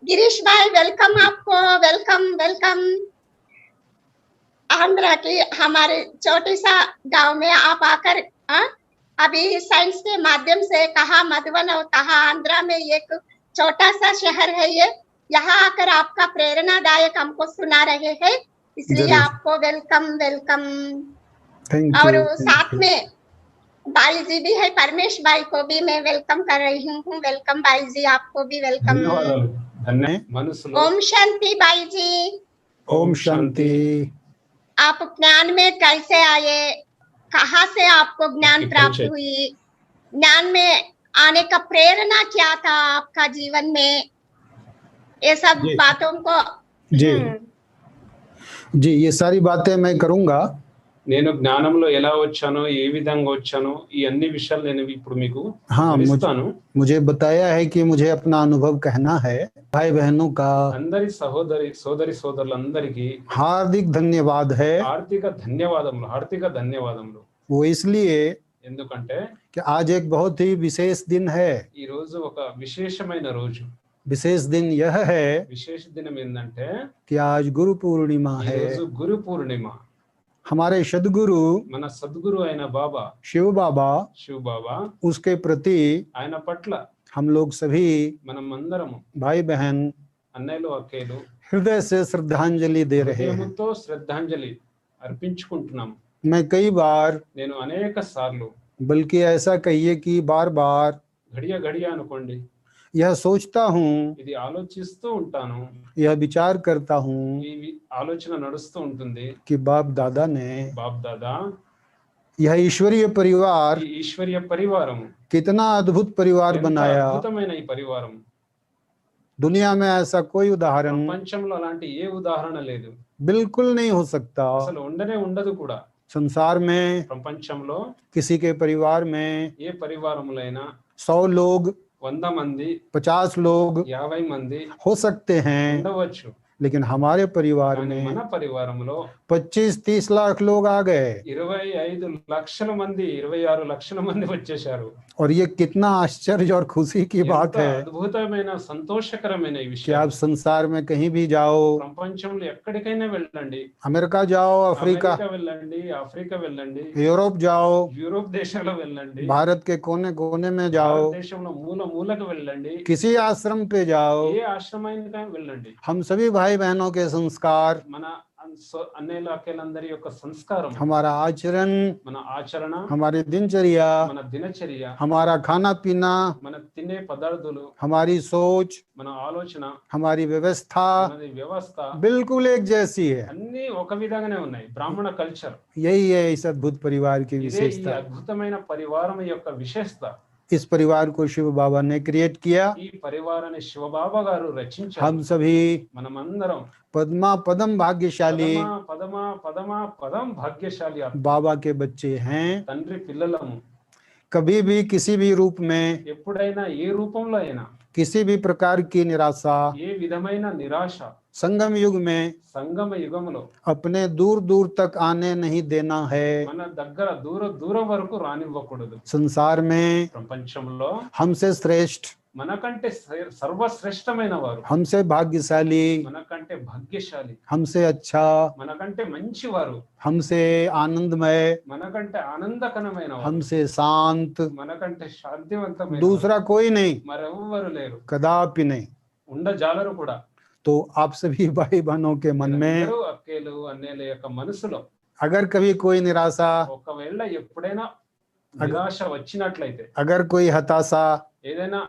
गिरीश भाई वेलकम आपको, welcome welcome. Andhra की हमारे छोटे सा गांव में आप आकर अभी साइंस के माध्यम से कहा मधुबन और कहा आंध्रा में एक छोटा सा शहर है ये। यहाँ आकर आपका प्रेरणादायक हमको सुना रहे हैं, इसलिए आपको वेलकम वेलकम। और साथ में बाई जी भी है, परमेश भाई को भी मैं वेलकम कर रही हूँ। वेलकम बाई जी, आपको भी वेलकम। ओम शांति बाई जी। ओम शांति। आप ज्ञान में कैसे आए, कहाँ से आपको ज्ञान प्राप्त हुई, ज्ञान में आने का प्रेरणा क्या था आपका जीवन में, ये सब बातों को जी ये सारी बातें मैं करूंगा। నేను జ్ఞానంలో ఎలా వచ్చానో ఏ విధంగా వచ్చానో ఈ అన్ని విషయాలు నేను ఇప్పుడు మీకు వివరిస్తాను। मुझे बताया है कि मुझे अपना अनुभव कहना है। भाई बहनों का అందరి సోదరి సోదరులందరికీ हार्दिक धन्यवाद है। हार्दिक ధన్యవాదములు। वो इसलिए ఎందుకంటే कि आज एक बहुत ही विशेष दिन है। ఈ రోజు ఒక విశేషమైన రోజు। विशेष दिन यह है, విశేష దినం ఏంటంటే कि आज गुरु पूर्णिमा ఈ है। రోజు గురు పూర్ణిమ। हमारे सद्गुरु మన సద్గురు అయిన బాబా शिव बाबा, उसके प्रति ఆయన పట్ల हम लोग सभी మనం అందరము भाई बहन అన్నయ్యలు అక్కయ్యలు हृदय से श्रद्धांजलि दे रहे हैं। హృదయంతో శ్రద్ధాంజలి అర్పించుకుంటున్నాం। मैं कई बार, నేను అనేక సార్లు, बल्कि ऐसा कहिए कि बार बार घड़िया అనుకోండి, यह सोचता हूँ, ఇది ఆలోచిస్తూ ఉంటాను, यह विचार करता हूँ ఈ ఆలోచన నడుస్తూ ఉంటుంది कि बाप दादा ने यह ईश्वरीय परिवार, ఈ ఈశ్వరీయ పరివారం कितना अद्भुत परिवार बनाया। అద్భుతమైన ఈ పరివారం, दुनिया में ऐसा कोई उदाहरण ప్రపంచంలో అలాంటి ఏ ఉదాహరణ లేదు, बिल्कुल नहीं हो सकता। అసలు ఉండదు కూడా। संसार में ప్రపంచంలో किसी के परिवार में ఏ పరివారములైనా 100 लोग, 100 మంది, 50 लोग 50 మంది हो सकते हैं, ఉండవచ్చు। लेकिन हमारे परिवार में మన పరివారంలో 25-30 लाख लोग आ गए। 25 లక్షల మంది, 26 లక్షల మంది వచ్చేశారు। और ये कितना आश्चर्य और खुशी की बात है అద్భుతమైన సంతోషకరమైన ఈ कि విషయం। आप संसार में कहीं भी जाओ, ప్రపంచంలో ఎక్కడికైనా వెళ్ళండి, अमेरिका जाओ, अफ्रीका వెళ్ళండి, ఆఫ్రికా వెళ్ళండి, यूरोप जाओ, యూరోప్ దేశాల్లో వెళ్ళండి, भारत के कोने कोने में जाओ, దేశంలో మూలకు వెళ్ళండి, किसी आश्रम पे जाओ, ఏ ఆశ్రమానికైనా వెళ్ళండి। हम सभी भाई बहनों के संस्कार, మన అన్నయ్యల అక్కలందరి యొక్క సంస్కారం, हमारा आचरण, మన ఆచరణ, हमारी दिनचर्या, మన దినచర్య, हमारा खाना पीना, మన తినే పదార్థాలు, हमारी सोच, మన ఆలోచన, हमारी व्यवस्था మనది వ్యవస్థ बिल्कुल एक जैसी है। అన్ని ఒక విధంగానే ఉన్నాయి। బ్రాహ్మణ కల్చర్, यही है इस अद्भुत परिवार की ఇదే ఈ विशेषता। అద్భుతమైన పరివారం యొక్క విశేషత। इस परिवार को शिव बाबा ने क्रिएट किया। ఈ పరివారాన్ని శివబాబా గారు రచించారు। हम सभी మనమందరం पद्मा पदम भाग्यशाली పదం భాగ్యశాలి बाबा के बच्चे हैं। తండ్రి పిల్లలము। कभी भी किसी भी रूप में, ఎప్పుడైనా ఏ రూపంలో అయినా, किसी भी प्रकार की निराशा, ఏ విధమైన నిరాశ संगम युग में సంగమ యుగములో अपने दूर दूर तक आने नहीं देना है। మన దగ్గర దూరం వరకు రానివ్వకూడదు। संसार में ప్రపంచంలో हमसे श्रेष्ठ, మనకంటే సర్వశ్రేష్టమైన వారు, हमसे भाग्यशाली, మనకంటే భాగ్యశాలి, हमसे अच्छा, మనకంటే మంచివారు, हमसे आनंदमय, మనకంటే ఆనందకరమైన వారు, हमसे शांत మనకంటే శాంతివంతమైన दूसरा कोई नहीं, మరెవ్వరు లేరు, कदापि नहीं। ఉండజాలరు కూడా। तो आप सभी भाई बहनों के मन में అక్కేలు అన్నయ్యల యొక్క మనసులో अगर कभी कोई निराशा, ఒకవేళ ఎప్పుడైనా నిరాశ వచ్చినట్లయితే, अगर कोई हताशा ఏదైనా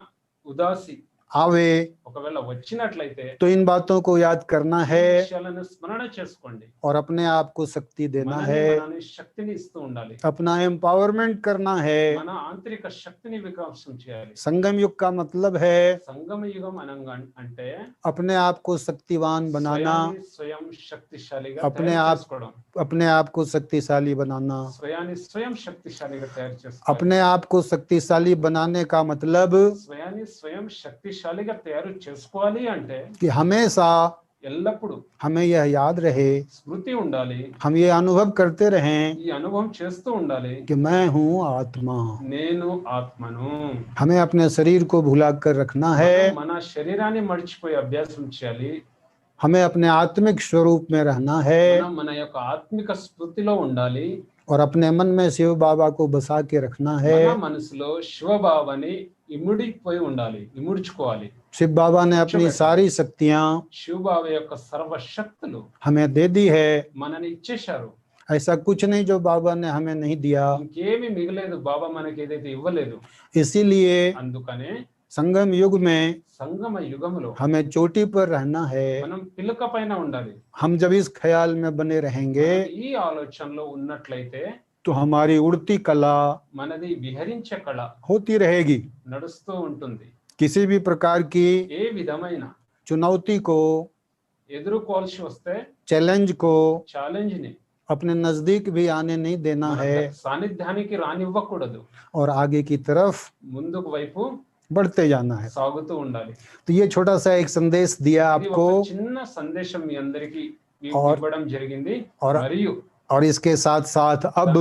ఉదాసి आवे, ఒకవేళ వచ్చినట్లయితే तो इन बातों को याद करना है విషయాలను స్మరణ చేసుకోండి। और अपने आप को शक्ति देना है, మనని శక్తిని ఇస్తూ ఉండాలి, अपना एम्पावरमेंट करना है। మన ఆంతరిక శక్తిని వికాసం చేయాలి। संगम युग का मतलब है సంగమ యుగం అనగా అంటే अपने आप को शक्तिवान बनाना, స్వయం శక్తిశాలిగా अपने आप को शक्तिशाली बनाना। స్వయాన్ని స్వయం శక్తిశాలిగా తయారు చేసుకోవాలి। अपने आप को शक्तिशाली बनाने का मतलब స్వయాన్ని స్వయం శక్తిశాలిగా తయారు చేసుకోవాలి అంటే कि हमेशा ఎల్లప్పుడు हमें यह याद रहे, స్మృతి ఉండాలి, हम ये अनुभव करते रहें ఈ అనుభవం చేస్తూ ఉండాలి, कि मैं हूँ आत्मा। నేను ఆత్మను। हमें अपने शरीर को भुला कर रखना है, మనం మన శరీరాన్ని మర్చిపోయి అభ్యాసం చేయాలి, हमें अपने आत्मिक स्वरूप में रहना है మనం మన యొక్క ఆత్మిక స్మృతిలో ఉండాలి, और अपने मन में शिव बाबा को बसा के रखना మన है। మనసులో శివబాబాని ఇముడిపోయి ఉండాలి, ఇముడ్చుకోవాలి। शिव बाबा ने अपनी सारी शक्तियां శివబాబా యొక్క సర్వశక్తులు हमें दे दी है। మనని ఇచ్చేశారు, ऐसा कुछ नहीं जो बाबा ने हमें नहीं दिया। ఇంకేమీ మిగలేదు బాబా మనకి ఏదైతే ఇవ్వలేదు। इसीलिए అందుకనే संगम युग में సంగమ యుగములో हमें चोटी पर रहना है। మనం పిలక పైన ఉండాలి। हम जब इस ख्याल में बने रहेंगे మనం ఈ ఆలోచనలో ఉన్నట్లయితే तो हमारी उड़ती कला మనది విహరించే కళ होती रहेगी। నడుస్తూ ఉంటుంది। किसी भी प्रकार की ఏ విధమైన चुनौती को, ఎదుర్కోవాల్సి వస్తే चैलेंज को ఛాలెంజ్ ని अपने नजदीक भी आने नहीं देना మన है సాన్నిధ్యానికి రానివ్వకూడదు, और आगे की तरफ ముందుకు వైపు बढ़ते जाना है। సాగుతూ ఉండాలి। तो ये छोटा सा एक संदेश दिया ఇది आपको, ఒక చిన్న సందేశం మీ అందరికీ ఇవ్వడం జరిగింది। और మరియు और इसके साथ साथ अब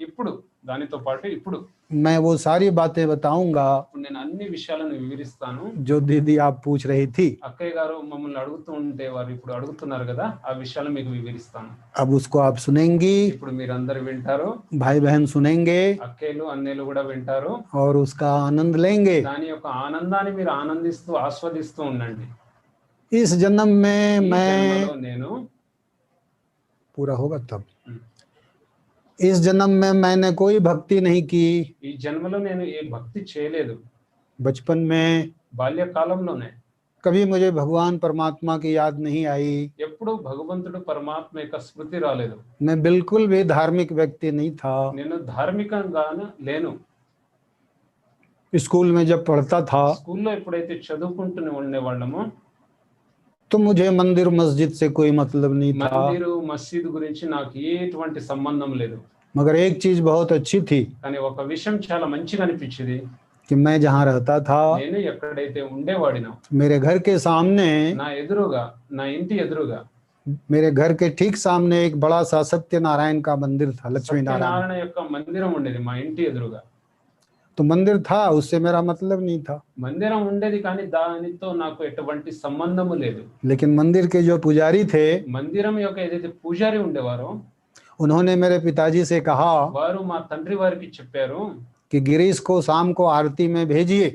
ఇప్పుడు దానితో పాటు ఇప్పుడు मैं वो सारी बातें बताऊंगा నేను అన్ని విషయాలను వివరిస్తాను। जो दीदी आप पूछ रही थी। అక్కయ్య గారు మమ్మల్ని అడుగుతూ ఉంటే వారు ఇప్పుడు అడుగుతున్నారు కదా, ఆ విషయాలు మీకు వివరిస్తాను। अब उसको आप सुनेंगी, ఇప్పుడు మీరందరూ వింటారు, भाई बहन सुनेंगे అక్కయ్యలు అన్నయ్యలు కూడా వింటారు। और उसका आनंद लेंगे। దాని యొక్క ఆనందాన్ని మీరు ఆనందిస్తూ ఆస్వాదిస్తూ ఉండండి। इस जन्म में ఈ मैं జన్మలో నేను पूरा होगा तब, इस जन्म में मैंने कोई भक्ति नहीं की। ఈ జన్మలో నేను ఏ భక్తి చేయలేదు। बचपन में బాల్యకాలంలోనే कभी मुझे भगवान परमात्मा की याद नहीं आई। ఎప్పుడు భగవంతుడు పరమాత్మ యొక్క స్మృతి రాలేదు। मैं बिल्कुल भी धार्मिक व्यक्ति नहीं था। నేను ధార్మికంగాను లేను। स्कूल में जब पढ़ता था స్కూల్లో ఎప్పుడైతే చదువుకుంటూ ఉండేవాళ్ళమో तो मुझे मंदिर मस्जिद से कोई मतलब नहीं था। మందిరు మసీదు గురించి నాకు ఎటువంటి సంబంధం లేదు। मगर एक चीज बहुत अच्छी थी కానీ ఒక విషయం చాలా మంచిగా అనిపించింది। कि मैं जहाँ रहता था నేను ఎక్కడైతే ఉండేవాడినో मेरे घर के सामने, నా ఎదురుగా, నా ఇంటి ఎదురుగా मेरे घर के ठीक सामने एक बड़ा सा सत्यनारायण का मंदिर था, लक्ष्मी नारायण। సత్యనారాయణ యొక్క మందిరం ఉండేది మా ఇంటి ఎదురుగా। तो मंदिर था, उससे मेरा मतलब नहीं था। మందిరం ఉండేది కానీ దానితో నాకు ఎటువంటి సంబంధము లేదు। लेकिन मंदिर के जो पुजारी थे మందిరం యొక్క ఏదైతే పూజారి ఉండేవారో उन्होंने मेरे पिताजी से कहा వారు మా తండ్రి వారికి చెప్పారు, कि गिरीश को शाम को आरती में भेजिए।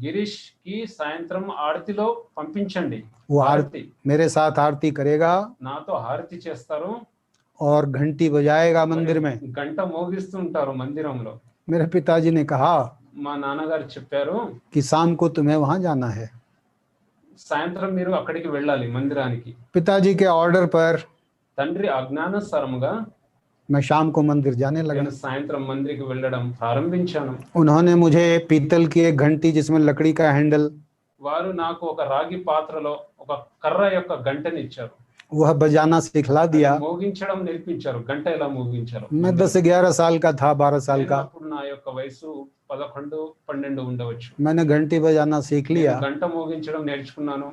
గిరీష్ కి సాయంత్రం ఆరతిలో పంపించండి। वो ఆరతి मेरे साथ आरती करेगा నాతో హారతి చేస్తారు, और घंटी बजाएगा मंदिर में। గంట మోగిస్తుంటారు మందిరంలో। मेरे पिताजी ने कहा మా నాన్నగారు చెప్పారు, कि शाम को तुम्हें वहां जाना है। సాయంత్రం మీరు అక్కడికి వెళ్ళాలి మందిరానికి। पिताजी के ऑर्डर पर తండ్రి అజ్ఞానసారముగా मैं शाम को मंदिर जाने लगा। నేను సాయంత్రం మందిరికి వెళ్ళడం ప్రారంభించాను। उन्होंने मुझे पीतल की एक घंटी जिसमें लकड़ी का हैंडल, వారు నాకు ఒక రాగి పాత్రలో ఒక కర్ర యొక్క గంటని ఇచ్చారు, वह बजाना सिखला दिया। మోగించడం నేర్పించారు, గంట ఎలా మోగించారు। मैं 10-11 साल का था, 12 साल का। అప్పుడు నా యొక్క వయసు 11-12 ఉండవచ్చు। मैंने घंटी बजाना सीख लिया। నేను గంట మోగించడం నేర్చుకున్నాను।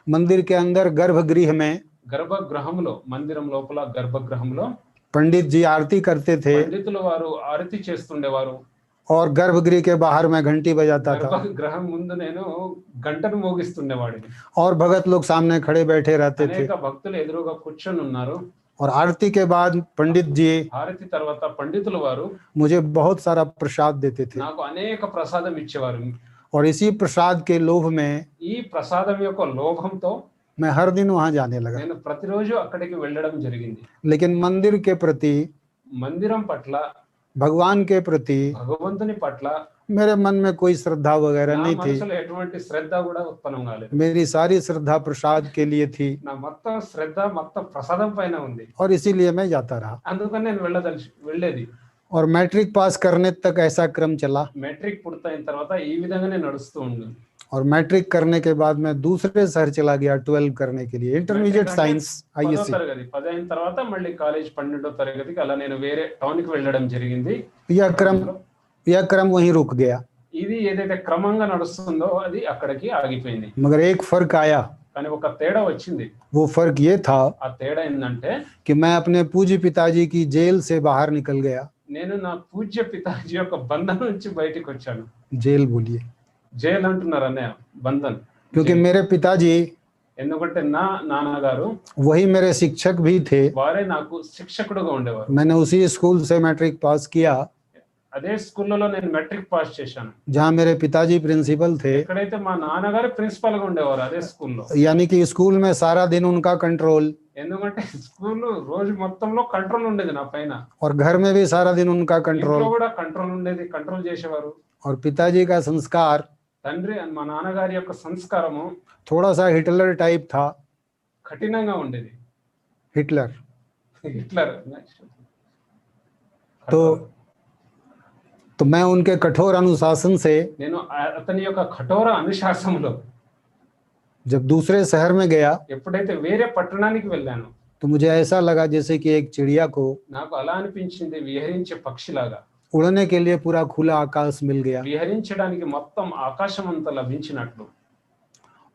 मंदिर के अंदर गर्भगृह में గర్భగృహంలో, మందిరం లోపల గర్భగృహంలో पंडित जी आरती करते थे పండితులు వారు ఆరతి చేస్తుండేవారు। और गर्भगृह के बाहर मैं घंटी बजाता था గర్భగృహం ముందు నేను గంటను మోగిస్తుండేవాడిని। और भगत लोग सामने खड़े बैठे रहते थे। అనేక భక్తులు ఎదురుగా కూర్చొని ఉన్నారు। और आरती के बाद पंडित जी హారతి తర్వాత పండితులు వారు मुझे बहुत सारा प्रसाद देते थे। నాకు అనేక ప్రసాదం ఇచ్చేవారు। और इसी प्रसाद के लोभ में ఈ ప్రసాదం యొక్క లోభంతో मैं हर दिन वहां जाने लगा। నేను ప్రతిరోజు అక్కడికి వెళ్ళడం జరిగింది। लेकिन मंदिर के प्रति, మందిరం పట్ల, भगवान के प्रति భగవంతుని పట్ల मेरे मन में कोई श्रद्धा वगैरह నా नहीं थी। మనసులో ఎటువంటి శ్రద్ధ కూడా ఉత్పన్నం కాలేదు। मेरी सारी श्रद्धा प्रसाद के लिए थी నా మొత్తం శ్రద్ధ మొత్తం ప్రసాదం పైన ఉంది। और इसीलिए मैं जाता रहा। అందుకని నేను వెళ్ళేది। और मैट्रिक पास करने तक ऐसा क्रम चला। మెట్రిక్ పూర్తయిన తర్వాత ఈ విధంగానే నడుస్తూ ఉంది। और मैट्रिक करने के बाद मैं दूसरे शहर चला गया 12 करने के लिए, इंटरमीडिएट साइंस పదో ISC। తరగతి 10 అయిన తర్వాత మళ్ళీ కాలేజ్ 12వ తరగతికి అలా నేను వేరే టౌన్ కి వెళ్ళడం జరిగింది। यह क्रम वहीं रुक गया। ఇది ఏదైతే క్రమంగా నడుస్తుందో అది అక్కడికి ఆగిపోయింది। मगर एक फर्क आया। కానీ ఒక తేడా వచ్చింది. वो फर्क ये था ఆ తేడా ఏంటంటే कि मैं अपने पूज्य पिताजी की जेल से बाहर निकल गया। నేను నా పూజ్య పితాజీ యొక్క బంధం నుంచి బయటికి వచ్చాను. जेल बोलिए, జైలు అంటున్నారు అన్నయ్య, బంధన్. क्योंकि मेरे पिताजी ఎందుకంటే నా నాన్నగారు वही मेरे शिक्षक भी थे। వారే నాకు శిక్షకుడుగా ఉండేవారు. मैंने उसी स्कूल से मैट्रिक पास किया అదే స్కూల్లో నేను మెట్రిక్ పాస్ చేశాను. जहाँ मेरे पिताजी प्रिंसिपल थे। ఎక్కడైతే మా నాన్నగారు ప్రిన్సిపల్ గా ఉండేవారు అదే స్కూల్లో. यानी कि स्कूल में सारा दिन उनका कंट्रोल, ఎందుకంటే స్కూల్ రోజు మొత్తంలో కంట్రోల్ ఉండేది నా పైన. और घर में भी सारा दिन उनका ఇంట్లో कंट्रोल। కూడా కంట్రోల్ ఉండేది, కంట్రోల్ చేసేవారు. और पिताजी का संस्कार తండ్రి మా నాన్నగారి యొక్క సంస్కారము थोड़ा सा हिटलर टाइप था। కఠినంగా ఉండేది. Hitler Hitler. तो मैं उनके कठोर अनुशासन से నేను అతని యొక్క కఠోర అనుశాసనలో जब दूसरे शहर में गया ఎప్పుడైతే వేరే పట్టణానికి వెళ్ళాను तो मुझे ऐसा लगा जैसे कि एक चिड़िया को నాకు అలా అనిపించింది, విహరించే పక్షిలాగా उड़ने के लिए पूरा खुला आकाश मिल गया। విహరించడానికి మొత్తం ఆకాశం అంతా లభించినట్లు.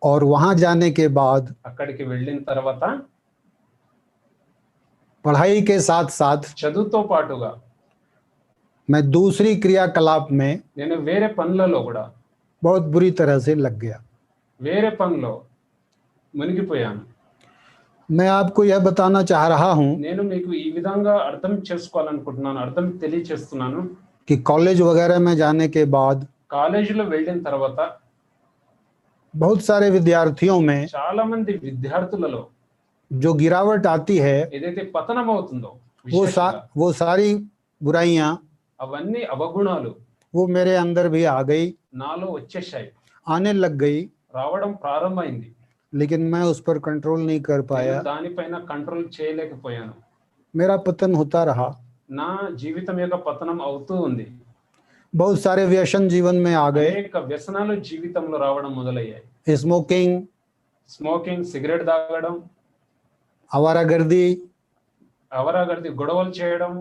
और वहां जाने के बाद అక్కడికి వెళ్ళిన తర్వాత पढ़ाई के साथ साथ చదువుతో పాటుగా मैं दूसरी क्रियाकलाप में నేను వేరే పనులలో కూడా बहुत बुरी तरह से लग गया। వేరే పనిలో మునిగిపోయాను. मैं आपको यह बताना चाह रहा हूं నేను మీకు ఈ విధంగా అర్థం చేసుకోవాలనుకుంటున్నాను, అర్థం తెలియచేస్తున్నాను. कि कॉलेज वगैरह में जाने के बाद కాలేజీలో వెళ్ళిన తర్వాత बहुत सारे विद्यार्थियों में చాలా మంది విద్యార్థులలో जो गिरावट आती है ఏదైతే పతనం అవుతుందో वो सारी बुराइयां అవన్నీ అవగుణాలు वो मेरे अंदर भी आ गई, నాలో వచ్చేసాయి, आने लग गई, రావడం ప్రారంభమైంది. लेकिन मैं उस पर कंट्रोल नहीं कर पाया। నేను దానిపైన కంట్రోల్ చేయలేకపోయాను. मेरा पतन होता रहा। నా జీవితం యొక్క పతనం అవుతూ ఉంది. बहुत सारे व्यसन जीवन में आ गए। అనేక వ్యసనాలు జీవితంలో రావడం మొదలయ్యాయి. स्मोकिंग, స్మోకింగ్, సిగరెట్ తాగడం, आवारागर्दी అవరాగర్ది, గొడవలు చేయడం,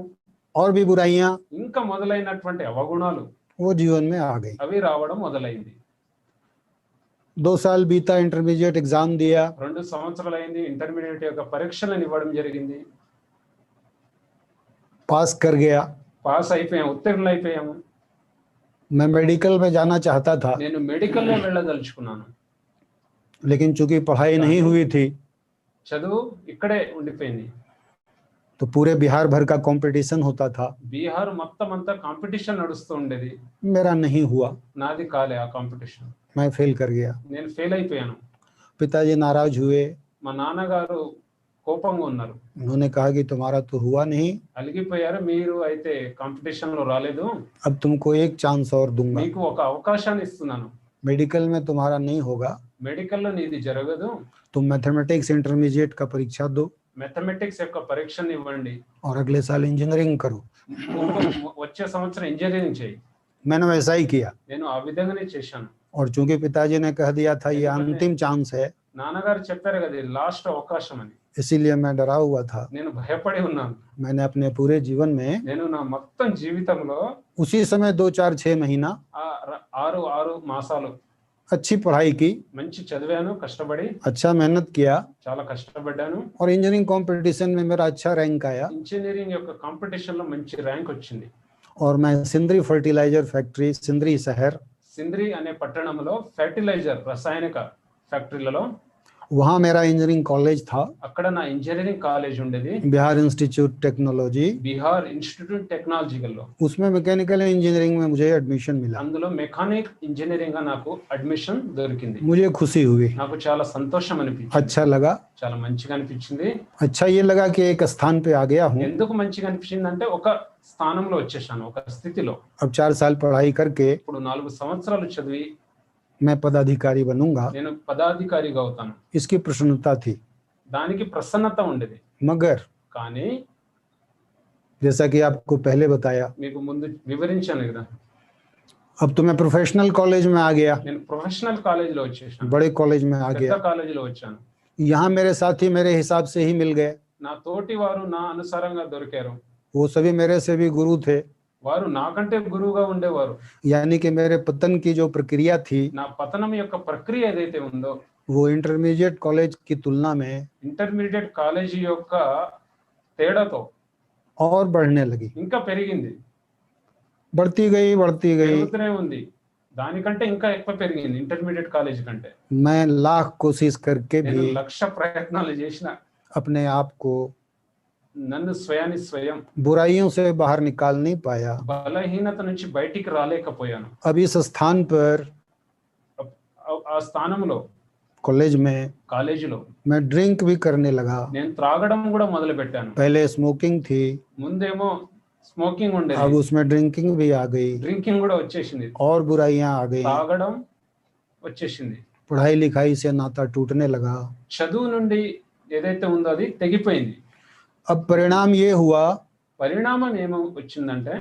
और भी बुराइयां ఇంకా మొదలైనటువంటి అవగుణాలు वो जीवन में आ गई। అవి రావడం మొదలైంది. 2 साल बीता, इंटरमीडिएट एग्जाम दिया, 2 సంవత్సరాలు అయింది, ఇంటర్మీడియట్ యొక్క పరీక్షలను ఇవ్వడం జరిగింది. पास कर गया। పాస్ అయిపోయాం, ఉత్తీర్ణులు అయిపోయాము. मैं मेडिकल में जाना चाहता था, నేను మెడికల్లో వెళ్ళదలుచుకున్నాను. लेकिन चूंकि पढ़ाई नहीं हुई थी చదువు ఇక్కడే ఉండిపోయింది. तो पूरे बिहार भर का कंपटीशन होता था। బీహార్ మొత్తం అంతా కాంపిటీషన్ నడుస్తూ ఉండేది. मेरा नहीं हुआ, నాది కాలే ఆ కాంపిటీషన్. मैं फेल कर गया। నేను ఫెయిల్ అయిపోయాను. पिताजी नाराज हुए, మా నాన్నగారు కోపంగా ఉన్నారు. उन्होंने कहा कि तुम्हारा तो हुआ नहीं, అలిగిపోయారు, మీరు అయితే కాంపిటీషన్ లో రాలేదు, अब तुमको एक चांस और दूंगा। మీకు ఒక అవకాశాన్ని ఇస్తున్నాను. मेडिकल में तुम्हारा नहीं होगा, మెడికల్లో నీది జరగదు, तुम मैथमेटिक्स इंटरमीडिएट का परीक्षा दो మ్యాథమెటిక్స్ యొక్క పరీక్షను ఇవ్వండి, और अगले साल इंजीनियरिंग करो। వచ్చే సంవత్సరం ఇంజనీరింగ్ చేయి. मैंने वैसा ही किया, నేను ఆ విధంగానే చేశాను. और चूंकि पिताजी ने कह दिया था ये अंतिम चांस है, నాన్నగారు చెప్పారు కదా ఇది లాస్ట్ అవకాశం అని, इसीलिए मैं डरा हुआ था। నేను భయపడి ఉన్నాను. मैंने अपने पूरे जीवन में నేను నా మొత్తం జీవితంలో उसी समय 2, 4, 6 महीना ఆ 6 మాసాలు अच्छी पढ़ाई की, మంచి చదివాను, కష్టపడి अच्छा मेहनत किया, చాలా కష్టపడ్డాను. और इंजीनियरिंग कंपटीशन में मेरा अच्छा रैंक आया। ఇంజనీరింగ్ యొక్క కాంపిటీషన్ లో మంచి ర్యాంక్ వచ్చింది. और मैं सिंदरी फर्टिलाइजर फैक्ट्री, सिंदरी शहर, సింద్రి అనే పట్టణంలో ఫెర్టిలైజర్ రసాయనిక ఫ్యాక్టరీలలో वहाँ मेरा इंजीनियरिंग कॉलेज था, అక్కడ నా ఇంజనీరింగ్ కాలేజ్ ఉండేది. Bihar institute technology, Bihar institute టెక్నాలజికల్లో. उसमें मैकेनिकल इंजीनियरिंग में मुझे एडमिशन मिला। అందులో మెకానిక్ ఇంజనీరింగ్ గా నాకు అడ్మిషన్ దొరికింది. मुझे खुशी हुई, నాకు చాలా సంతోషం అనిపించింది, अच्छा लगा। చాలా మంచిగా అనిపించింది. अच्छा ये लगा कि एक स्थान पे आ गया हूँ। ఎందుకు మంచిగా అనిపించింది అంటే ఒక స్థానంలో వచ్చేసాను, ఒక స్థితిలో. अब 4 साल पढ़ाई करके ఇప్పుడు 4 సంవత్సరాలు చదివి मैं पदाधिकारी बनूंगा, నేను పదాధికారిగా అవుతాను. इसकी प्रसन्नता थी। దానికి ప్రసన్నత ఉండేది. मगर కానీ जैसा कि आपको पहले बताया, మీకు ముందు వివరించాను కదా, अब तो मैं प्रोफेशनल कॉलेज में आ गया, నేను ప్రొఫెషనల్ కాలేజీలో వచ్చేసాను, बड़े कॉलेज में आ పెద్ద गया। కాలేజీలో వచ్చాను. यहाँ मेरे साथी मेरे हिसाब से ही मिल गए, నా తోటి వారు నా అనుసారంగా దొరికారు. वो सभी मेरे से भी गुरु थे। వారు నాకంటే గురువుగా ఉండేవారు. यानी कि मेरे पतन की जो प्रक्रिया थी నా పతనం యొక్క ప్రక్రియ ఏదైతే ఉందో वो इंटरमीडिएट कॉलेज की तुलना में ఇంటర్మీడియట్ కాలేజీ యొక్క తేడాతో और बढ़ने लगी, ఇంకా పెరిగింది, बढ़ती गई పెరుగుతూనే ఉంది. దానికంటే ఇంకా ఎక్కువ పెరిగింది ఇంటర్మీడియట్ కాలేజ్ కంటే. मैं लाख कोशिश करके నేను भी లక్ష ప్రయత్నాలు చేసిన अपने आप को నన్ను స్వయాన్ని స్వయం बुराइयों से बाहर निकाल नहीं पाया। బలహీనత నుంచి బయటికి రాలేకపోయాను. अब इस स्थान पर ఆ స్థానంలో कॉलेज में కాలేజీలో मैं ड्रिंक भी करने लगा। నేను త్రాగడం కూడా మొదలు పెట్టాను. पहले स्मोकिंग थी, ముందేమో స్మోకింగ్ ఉండేది, अब उसमें ड्रिंकिंग भी आ गई డ్రింకింగ్ కూడా వచ్చేసింది, और बुराइयां आ गई, తాగడం వచ్చేసింది, पढ़ाई लिखाई से नाता टूटने लगा। చదువు నుండి ఏదైతే ఉందో అది తెగిపోయింది. अब परिणाम ये हुआ పరిణామం ఏమో వచ్చిందంటే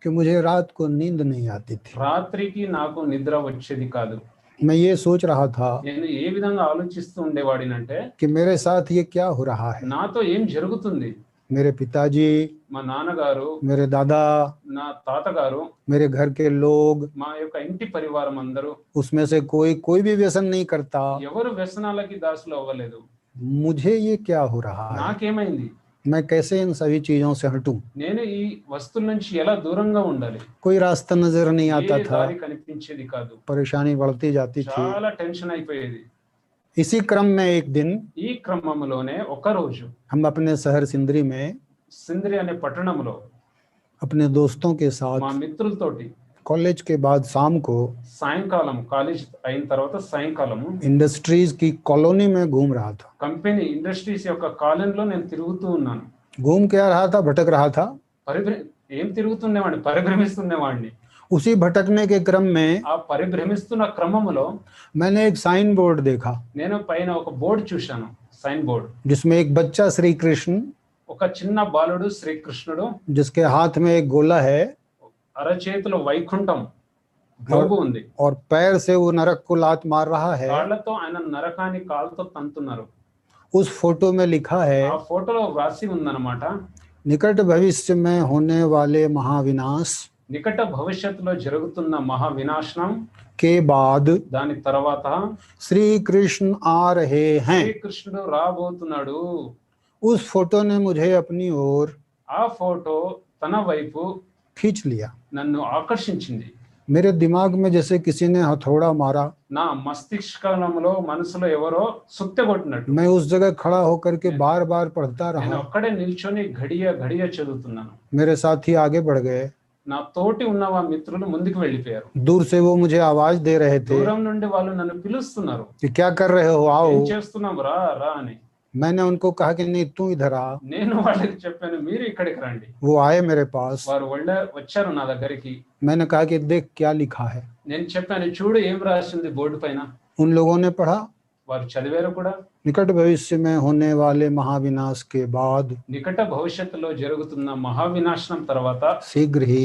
कि मुझे रात को नींद नहीं आती थी। రాత్రికి నాకు నిద్ర వచ్చేది కాదు. मैं ये सोच रहा था నేను ఏ విధంగా ఆలోచిస్తూ ఉండేవాడినంటే कि मेरे साथ ये क्या हो रहा है। నాతో ఏం జరుగుతుంది. मेरे पिताजी, మా నాన్నగారు, मेरे दादा, నా తాతగారు, मेरे घर के लोग, మా యొక్క ఇంటి పరివారం అందరూ उसमें से कोई भी व्यसन नहीं करता। ఎవరు వ్యసనాలకి దాసులు అవ్వలేదు. मुझे ये क्या हो रहा है, నాకేమైంది, मैं कैसे इन सभी चीजों से हटूं। నేను ఈ వస్తువుల నుంచి ఎలా దూరంగా ఉండాలి. कोई रास्ता नजर नहीं आता ఏ था, దారి కనిపించేది కాదు, परेशानी बढ़ती जाती थी। చాలా టెన్షన్ అయిపోయేది. इसी क्रम में एक दिन ఈ క్రమంలోనే ఒక రోజు हम अपने शहर सिंदरी में సింద్రి అనే పట్టణంలో अपने दोस्तों के మా साथ మిత్రులతోటి कॉलेज के बाद शाम को సాయంకాలం, కాలేజ్ అయిన తర్వాత సాయంకాలము इंडस्ट्रीज की कॉलोनी में घूम रहा था। కంపెనీ ఇండస్ట్రీస్ యొక్క కాలనీలో నేను తిరుగుతూ ఉన్నాను. घूम क्या रहा था, भटक रहा था। ఏం తిరుగుతుండేవాడిని, పరిభ్రమిస్తుండేవాడిని. उसी भटकने के क्रम में ఆ పరిభ్రమిస్తున్న క్రమంలో मैंने एक साइन बोर्ड देखा నేను పైన ఒక బోర్డు చూశాను, సైన్ బోర్డు. जिसमें एक बच्चा श्री कृष्ण, ఒక చిన్న బాలుడు శ్రీకృష్ణుడు, जिसके हाथ में एक गोला है అరచేతిలో వైకుంఠం గ్లోబు ఉంది, और पैर से वो नरक को लात मार रहा है। కాళ్ళతో ఆయన నరకాన్ని కాళ్ళతో తంతున్నారు. उस फोटो में लिखा है, ఆ ఫోటోలో వ్రాసి ఉందన్నమాట, निकट भविष्य में होने वाले महाविनाश నికట భవిష్యత్తులో జరుగుతున్న మహా వినాశనం के बाद దాని తర్వాత श्री कृष्ण आ रहे हैं। శ్రీకృష్ణుడు రాబోతున్నాడు. उस फोटो ने मुझे अपनी ओर ఆ ఫోటో తన వైపు खींच लिया। నన్ను ఆకర్షించింది. मेरे दिमाग में जैसे किसी ने हथौड़ा मारा। నా మస్తిష్కంలో మనసులో ఎవరో సుత్తె కొట్టినట్టు मैं उस जगह खड़ा होकर के बार बार पढ़ता నేను रहा। ఒక్కడే నిల్చొని घड़िया घड़िया చదువుతున్నాను. मेरे साथी आगे बढ़ गए, నా తోటి ఉన్న వా మిత్రులు ముందుకు వెళ్ళిపోయారు. दूर से वो मुझे आवाज दे रहे थे దూరం నుండి వాళ్ళు నన్ను పిలుస్తున్నారు, कि क्या कर रहे हो, आओ। ఏం చేస్తున్నాం, రా రా అని. मैंने उनको कहा कि नहीं, तू इधर आ। నేను వాళ్ళకి చెప్పాను, మీరు ఇక్కడికి రండి. वो आए मेरे पास। వారు వచ్చారు నా దగ్గరికి. मैंने कहा कि देख क्या लिखा है। నేను చెప్పాను, చూడు ఏం రాసింది బోర్డు పైన. उन लोगों ने पढ़ा, వారు చదివారు కూడా. निकट भविष्य में होने वाले महाविनाश के बाद నికట భవిష్యత్తులో జరుగుతున్న మహా వినాశనం తర్వాత शीघ्र ही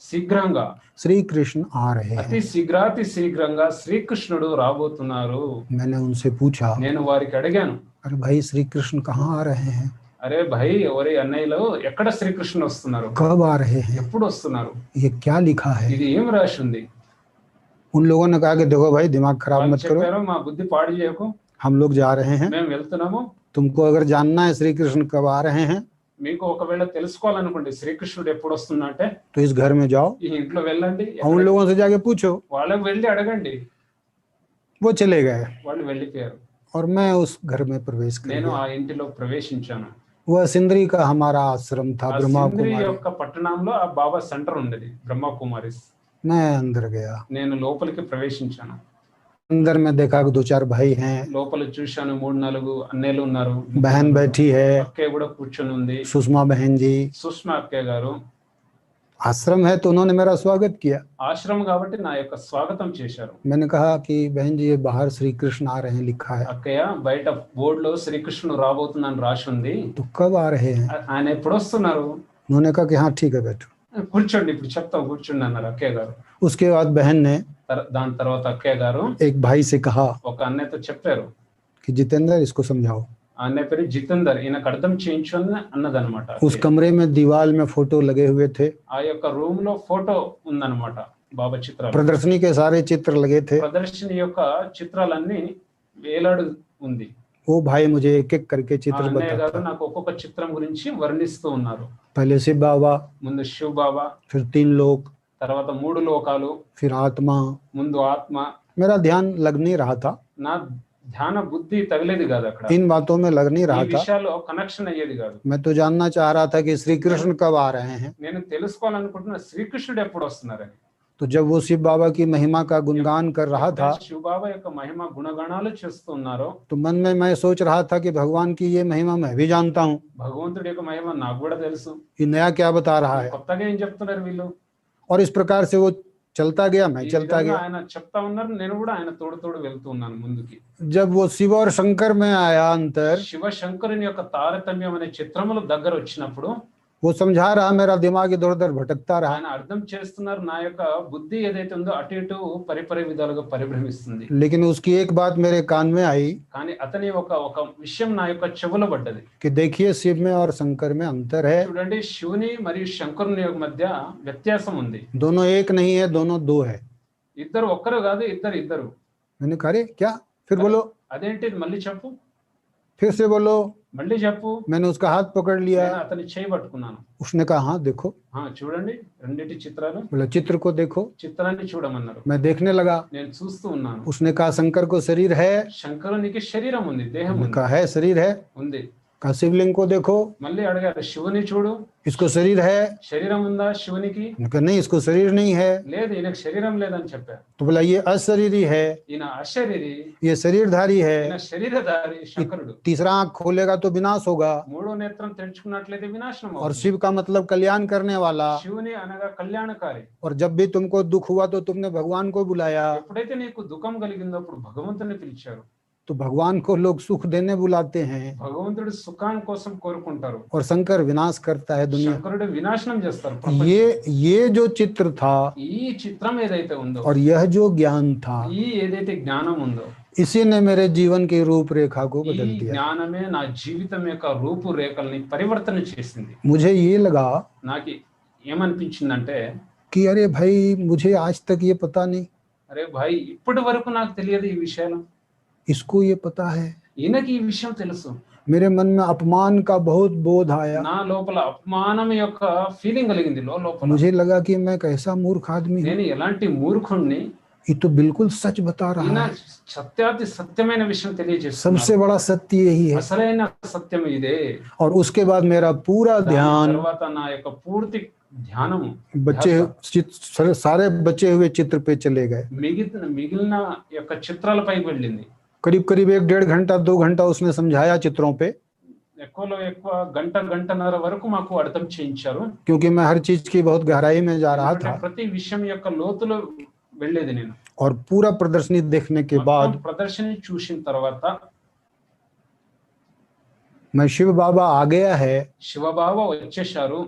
శీఘ్రంగా श्री कृष्ण आ रहे అతి हैं। శీఘ్రాతి శీఘ్రంగా శ్రీకృష్ణుడు రాబోతున్నారు. मैंने उनसे पूछा, నేను వారికి అడిగాను, अरे भाई श्री कृष्ण कहाँ आ रहे हैं, అరే భయ్, ఒరే అన్నయ్యలు, ఎక్కడ శ్రీకృష్ణుడు వస్తున్నారు, कब आ रहे हैं, ఎప్పుడు వస్తున్నారు, ये क्या लिखा है। ఇది ఏం రాసి ఉంది. उन लोगों ने कहा कि देखो भाई दिमाग खराब వాళ్ళు मत करो, చెప్పారు, మా బుద్ధి పాడు చేయకు, हम लोग जा रहे हैं, మేము వెళ్తున్నాము. तुमको अगर जानना है श्री कृष्ण कब आ रहे हैं మీకు ఒకవేళ తెలుసుకోవాలనుకోండి శ్రీకృష్ణుడు ఎప్పుడు వస్తున్నా అంటే तो इस घर में जाओ ఈ ఇంట్లో వెళ్ళండి, और उन लोगों से जाके पूछो। వాళ్ళకి వెళ్ళి అడగండి. वो चले गए వాళ్ళు వెళ్ళిపోయారు. और मैं उस घर में प्रवेश कर నేను गया। ఆ ఇంటిలో ప్రవేశించాను. वह सिंदरी का हमारा आश्रम था, ఆ ब्रह्मा సింద్రి कुमारी। యొక్క పట్టణంలో ఆ బాబా సెంటర్ ఉండేది, బ్రహ్మకుమారిస్. मैं अंदर गया, నేను లోపలికి ప్రవేశించాను. अंदर में देखा कि 2-4 भाई हैं, లోపల చూశాను, 3-4 అన్నయ్యలు ఉన్నారు, बहन बैठी है, అక్కయ్య కూడా కూర్చొని ఉంది, सुषमा बहन जी। సుష్మా అక్కయ్య గారు. आश्रम है तो उन्होंने मेरा स्वागत किया। ఆశ్రమం కాబట్టి నా యొక్క స్వాగతం చేశారు. मैंने कहा कि बहन जी ये बाहर श्री कृष्ण आ रहे हैं लिखा है, అక్కయ్య, బయట బోర్డులో శ్రీకృష్ణుడు రాబోతున్నాను రాసి ఉంది, तो कब आ रहे हैं। ఆయన ఎప్పుడు వస్తున్నారు. उन्होंने कहा कि हाँ ठीक है बैठो। కూర్చోండి, ఇప్పుడు చెప్తాం, కూర్చోండి అన్నారు అక్కయ్య గారు. उसके बाद बहन ने దాని తర్వాత అక్కయ్య గారు एक भाई से कहा ఒక అన్నయ్యతో చెప్పారు, कि जितेंद्र इसको समझाओ। ఆ అన్నయ్య పేరు జితేందర్, ఈయనకు అర్థం చేయించు అని అన్నదనమాట. उस कमरे में दीवार में फोटो लगे हुए थे, ఆ యొక్క రూమ్ లో ఫోటో ఉందన్నమాట, బాబా చిత్రాలు. प्रदर्शनी के सारे चित्र लगे थे। ప్రదర్శన యొక్క చిత్రాలన్నీ వేలాడు ఉంది. वो भाई मुझे एक एक करके ఆ चित्र అన్నయ్య గారు बताता। నాకు ఒక్కొక్క చిత్రం గురించి వర్ణిస్తూ ఉన్నారు. पहले शिव बाबा, ముందు శివ బాబా, फिर 3 लोक, తర్వాత 3 లోకాలు, फिर आत्मा। ముందు ఆత్మ. मेरा ध्यान लग नहीं रहा था, నా ధ్యాన బుద్ధి తగిలేది కాదు అక్కడ. इन बातों में लग नहीं ఈ रहा था। విషయాల్లో కనెక్షన్ అయ్యేది కాదు. मैं तो जानना चाह रहा था कि श्री कृष्ण कब आ रहे हैं। నేను తెలుసుకోవాలనుకుంటున్నా శ్రీకృష్ణుడు ఎప్పుడు వస్తున్నారని. तो जब वो शिव बाबा की महिमा का गुणगान कर रहा था, శివ బాబా యొక్క మహిమ గుణగణాలు చేస్తున్నారో तो मन में मैं सोच रहा था कि भगवान की ये महिमा मैं भी जानता हूँ, భగవంతుడి యొక్క మహిమ నాకు కూడా తెలుసు. ये नया क्या बता रहा है। కొత్తగా ఏం చెప్తున్నారు వీళ్ళు. और इस प्रकार से वो चलता गया, मैं ఈ चलता విధంగా गया। ఆయన చెప్తా ఉన్నారు, నేను కూడా ఆయన తోడు తోడు వెళ్తూ ఉన్నాను ముందుకి. जब वो शिव और शंकर में आया अंतर, శివ శంకరుని యొక్క తారతమ్యం అనే చిత్రములు దగ్గర వచ్చినప్పుడు वो समझा रहा, मेरा दिमाग इधर उधर भटकता रहा, ఆయన అర్థం చేస్తున్నారు, నా యొక్క బుద్ధి ఏదైతే ఉందో అటు ఇటు పరిపరి విధాలుగా పరిభ్రమిస్తుంది. लेकिन उसकी एक बात मेरे कान में आई కానీ అతని ఒక విషయం నా యొక్క చెవులో పడ్డది. कि देखिए शिव में और शंकर में अंतर है, చూడండి, శివుని మరియు శంకరుని యొక్క మధ్య వ్యత్యాసం ఉంది. दोनों एक नहीं है, दोनों दो है। ఇద్దరు ఒక్కరు కాదు, ఇద్దరు ఇద్దరు. मैंने कहा अरे क्या, फिर बोलो, అదేంటి మళ్ళీ చెప్పు, फिर से बोलो। మళ్ళీ చెప్పు. मैंने उसका हाथ पकड़ लिया, నేను అతని చేయి పట్టుకున్నాను. उसने कहा हाँ देखो। చూడండి రెండిటి చిత్రాలు, बोला चित्र को देखो। చిత్రాన్ని చూడమన్నారు. मैं देखने लगा, నేను చూస్తూ ఉన్నాను. उसने कहा शंकर को शरीर है, శంకరునికి శరీరం ఉంది, దేహం मैंने ఉంది. कहा है शरीर है। ఉంది. कहा शिवलिंग को देखो, మళ్ళీ అడిగారు, శివుని చూడు, इसको शरीर है। శరీరం ఉందా శివునికి? मैंने कहा नहीं, इसको शरीर नहीं है। లేదు, ఈయనకు శరీరం లేదని చెప్పారు. तो बोला ये अशरीरी है, ఈయన అశరీరి, ये शरीरधारी है। ఈయన శరీరధారి శంకరుడు. तीसरा आंख खोलेगा तो विनाश होगा, మూడో నేత్రం తెరుచుకున్నట్లయితే వినాశనం और అవుతుంది. शिव का मतलब कल्याण करने वाला। శివుని అనగా కళ్యాణకారి. और जब भी तुमको दुख हुआ तो तुमने भगवान को बुलाया, ఎప్పుడైతే నీకు దుఃఖం కలిగిందో అప్పుడు భగవంతుని పిలిచారు. तो भगवान को लोग सुख देने बुलाते हैं, భగవంతుడు సుఖాం కోసం కోరుకుంటారు, और शंकर विनाश करता है दुनिया। శంకరుడు వినాశనం చేస్తారు. ये जो चित्र था ఈ చిత్రం ఏదైతే ఉందో, और यह जो ज्ञान था, ఈ ఏదైతే జ్ఞానం ఉందో, इसी ने मेरे जीवन की रूपरेखा को ఈ बदल दिया। జ్ఞానమే నా జీవితం యొక్క రూపురేఖల్ని పరివర్తన చేసింది. मुझे ये लगा నాకు ఏమనిపించిందంటే, कि अरे भाई मुझे आज तक ये पता नहीं, అరే భాయ్, ఇప్పటి వరకు నాకు తెలియదు ఈ విషయాలు, इसको ये पता है। ఈయనకి ఈ విషయం తెలుసు. मेरे मन में अपमान का बहुत बोध आया, నా లోపల అపమానం యొక్క ఫీలింగ్ కలిగింది లోపల. मुझे लगा कि मैं कैसा मूर्ख आदमी हूँ, నేను ఎలాంటి మూర్ఖుణ్ణి, ये तो बिल्कुल सच बता ఈయన रहा है। సత్యాతి సత్యమైన విషయం తెలియజేస్తున్నారు. सबसे बड़ा सत्य यही है। అసలైన సత్యం ఇదే. और उसके बाद मेरा पूरा దాని ध्यान తర్వాత నా యొక్క పూర్తి ధ్యానము सारे बचे हुए चित्र पे चले गए। మిగిలిన యొక్క చిత్రాలపైకి వెళ్ళింది. करीब करीब 1-1.5 घंटा 2 घंटा उसने समझाया चित्रों पे, ఎక్కువలో ఎక్కువ గంటన్నర వరకు మాకు అర్థం చేయించారు. क्योंकि मैं हर चीज की बहुत गहराई में जा रहा था। ప్రతి విషయం యొక్క లోతులో వెళ్ళేది నేను. और पूरा प्रदर्शनी देखने के बाद ప్రదర్శన చూసిన తర్వాత मैं शिव बाबा आ गया है, శివబాబా వచ్చేశారు.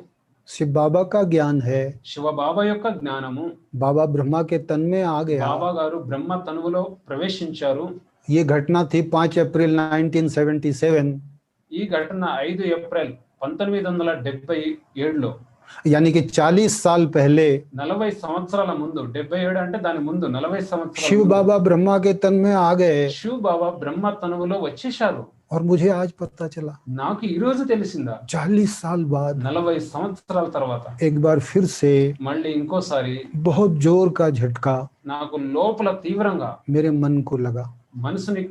शिव बाबा का ज्ञान है, శివబాబా యొక్క జ్ఞానము. बाबा ब्रह्मा के तन में आ गया। బాబా గారు బ్రహ్మ తనువులో ప్రవేశించారు. ये घटना थी 5 अप्रैल 1977, ఈ ఘటన 5 ఏప్రిల్ 1977లో, यानी कि 40 साल पहले 40 సంవత్సరాల ముందు. 77 అంటే దాని ముందు 40 సంవత్సరాల शिव ముందు बाबा ब्रह्मा के तन में आ गए। శివ బాబా బ్రహ్మ తనువులో వచ్చేశారు. और मुझे आज पता चला, నాకు ఈ రోజు తెలిసిందా, 40 साल बाद 40 సంవత్సరాల తర్వాత एक बार फिर से మళ్ళీ ఇంకోసారి बहुत जोर का झटका నాకు లోపల తీవ్రంగా मेरे मन को लगा। మనసుని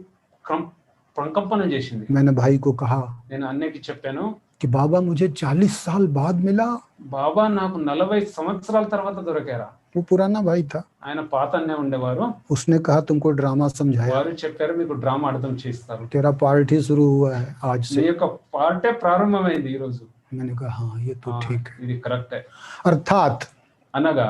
ప్రకంపనం చేసింది. मैंने भाई को कहा నేను అన్నయ్యకి చెప్పాను, कि बाबा मुझे 40 साल बाद मिला। బాబా నాకు 40 సంవత్సరాల తర్వాత దొరికారా. वो पुराना भाई था, ఆయన పాత అన్నయ్య ఉండేవారు. उसने कहा तुमको ड्रामा समझाया, వారు చెప్పారు, మీకు డ్రామా అర్థం చేస్తారు, तेरा पार्ट ही शुरू हुआ है आज నీ से। యొక్క పార్టే ప్రారంభమైంది ఈ రోజు. मैंने कहा हाँ ये तो ठीक है। ఇది కరెక్టే. अर्थात అనగా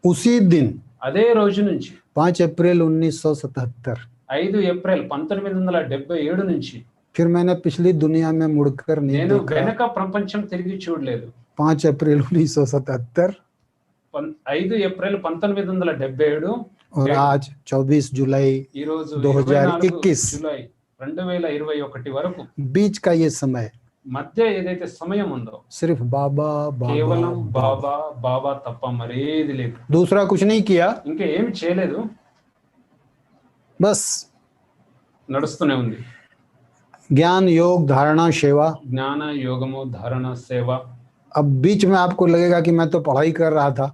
उसी दिन అదే రోజు నుంచి 5 अप्रैल 1977 5 ఏప్రిల్ 1977 నుంచి फिर मैंने पिछली दुनिया में मुड़कर नहीं నేను देखा। వెనక ప్రపంచం తిరిగి చూడలేదు. 5 अप्रैल 1977 5 ఏప్రిల్ 1977 और आज 24 जुलाई ఈ రోజు 2021 జూలై 2021 వరకు बीच का ये समय మధ్య ఏదైతే సమయం ఉందో, सिर्फ बाबा కేవలం बाबा, బాబా బాబా తప్ప మరేది లేదు. दूसरा कुछ नहीं किया, ఇంకా ఏమి చేయలేదు. बस నడుస్తూనే ఉంది. ज्ञान योग धारणा सेवा. జ్ఞాన యోగము ధారణ సేవ. अब बीच में आपको लगेगा कि मैं तो पढ़ाई कर रहा था.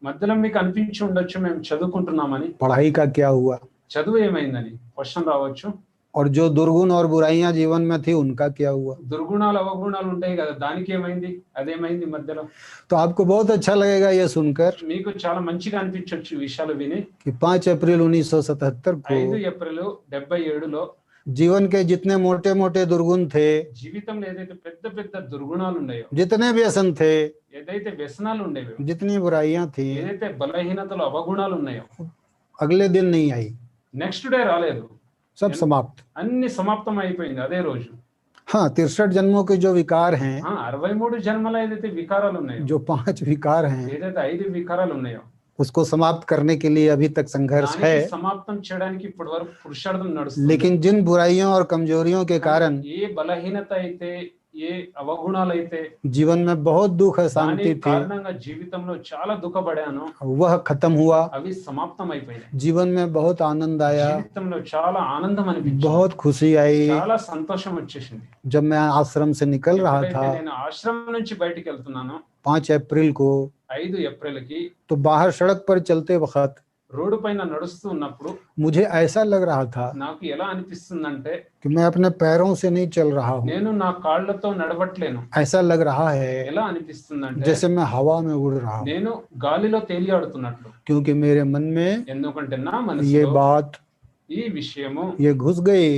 మధ్యలో మీకు అనిపించి ఉండొచ్చు మేము చదువుకుంటున్నామని. पढ़ाई का क्या हुआ? చదువు ఏమైందని క్వశ్చన్ రావచ్చు. और जो दुर्गुण और बुराइयां जीवन में थी उनका क्या हुआ? దుర్గుణాలు అవగుణాలు ఉంటాయి కదా, దానికి ఏమైంది, అదేమైంది మధ్యలో. तो आपको बहुत अच्छा लगेगा ये सुनकर మీకు చాలా మంచిగా అనిపించొచ్చు ఈ విషయాలు విని. कि 5 अप्रैल 1977 को 5 ఏప్రిల్ 77లో जीवन के जितने मोटे मोटे दुर्गुण थे, జీవితంలో ఏదైతే పెద్ద పెద్ద దుర్గుణాలు ఉన్నాయో, जितने व्यसन थे, ఏదైతే వ్యసనాలు ఉండేవో, जितनी बुराइयां थी, ఏదైతే బలహీనతలు అవగుణాలు ఉన్నాయో अगले दिन नहीं आई. నెక్స్ట్ డే రాలేదు, सब समाप्त. అన్ని సమాప్తం అయిపోయింది అదే రోజు. हाँ, 63 जन्मों के जो विकार हैं, 63 జన్మల ఏదైతే వికారాలు ఉన్నాయో, जो 5 विकार हैं, ఏదైతే 5 వికారాలు ఉన్నాయో उसको समाप्त करने के लिए अभी तक संघर्ष है. సమాప్తం చేయడానికి ఇప్పటి వరకు పురుషార్థం నడుస్తుంది. लेकिन जिन बुराइयों और कमजोरियों के कारण ఏ బలహీనత అయితే, ఏ అవగుణాలు అయితే जीवन में बहुत दुख अशांति దాని थी, కారణంగా జీవితంలో చాలా దుఃఖపడాను, वह खत्म हुआ. అవి సమాప్తం అయిపోయాయి. जीवन में बहुत आनंद आया, జీవితంలో చాలా ఆనందం అనిపించింది, बहुत खुशी आई. చాలా సంతోషం వచ్చేసింది. जब मैं आश्रम से निकल रहा ఎప్పుడైతే था నేను ఆశ్రమం నుంచి బయటికి వెళ్తున్నాను 5 अप्रैल को, 5 ఏప్రిల్కి, तो बाहर सड़क पर चलते वक्त రోడ్డు పైన నడుస్తూ ఉన్నప్పుడు मुझे ऐसा लग रहा था నాకు ఎలా అనిపిస్తుందంటే कि मैं अपने पैरों से नहीं चल रहा हूँ. నేను నా కాళ్ళతో నడవట్లేను. ऐसा लग रहा है ఎలా అనిపిస్తుందంటే जैसे मैं हवा में उड़ रहा हूँ. నేను గాలిలో తేలియాడుతున్నట్లు. क्योंकि मेरे मन में ఎందుకంటే నా ये మనసులో बात, ఈ విషయము ये घुस गई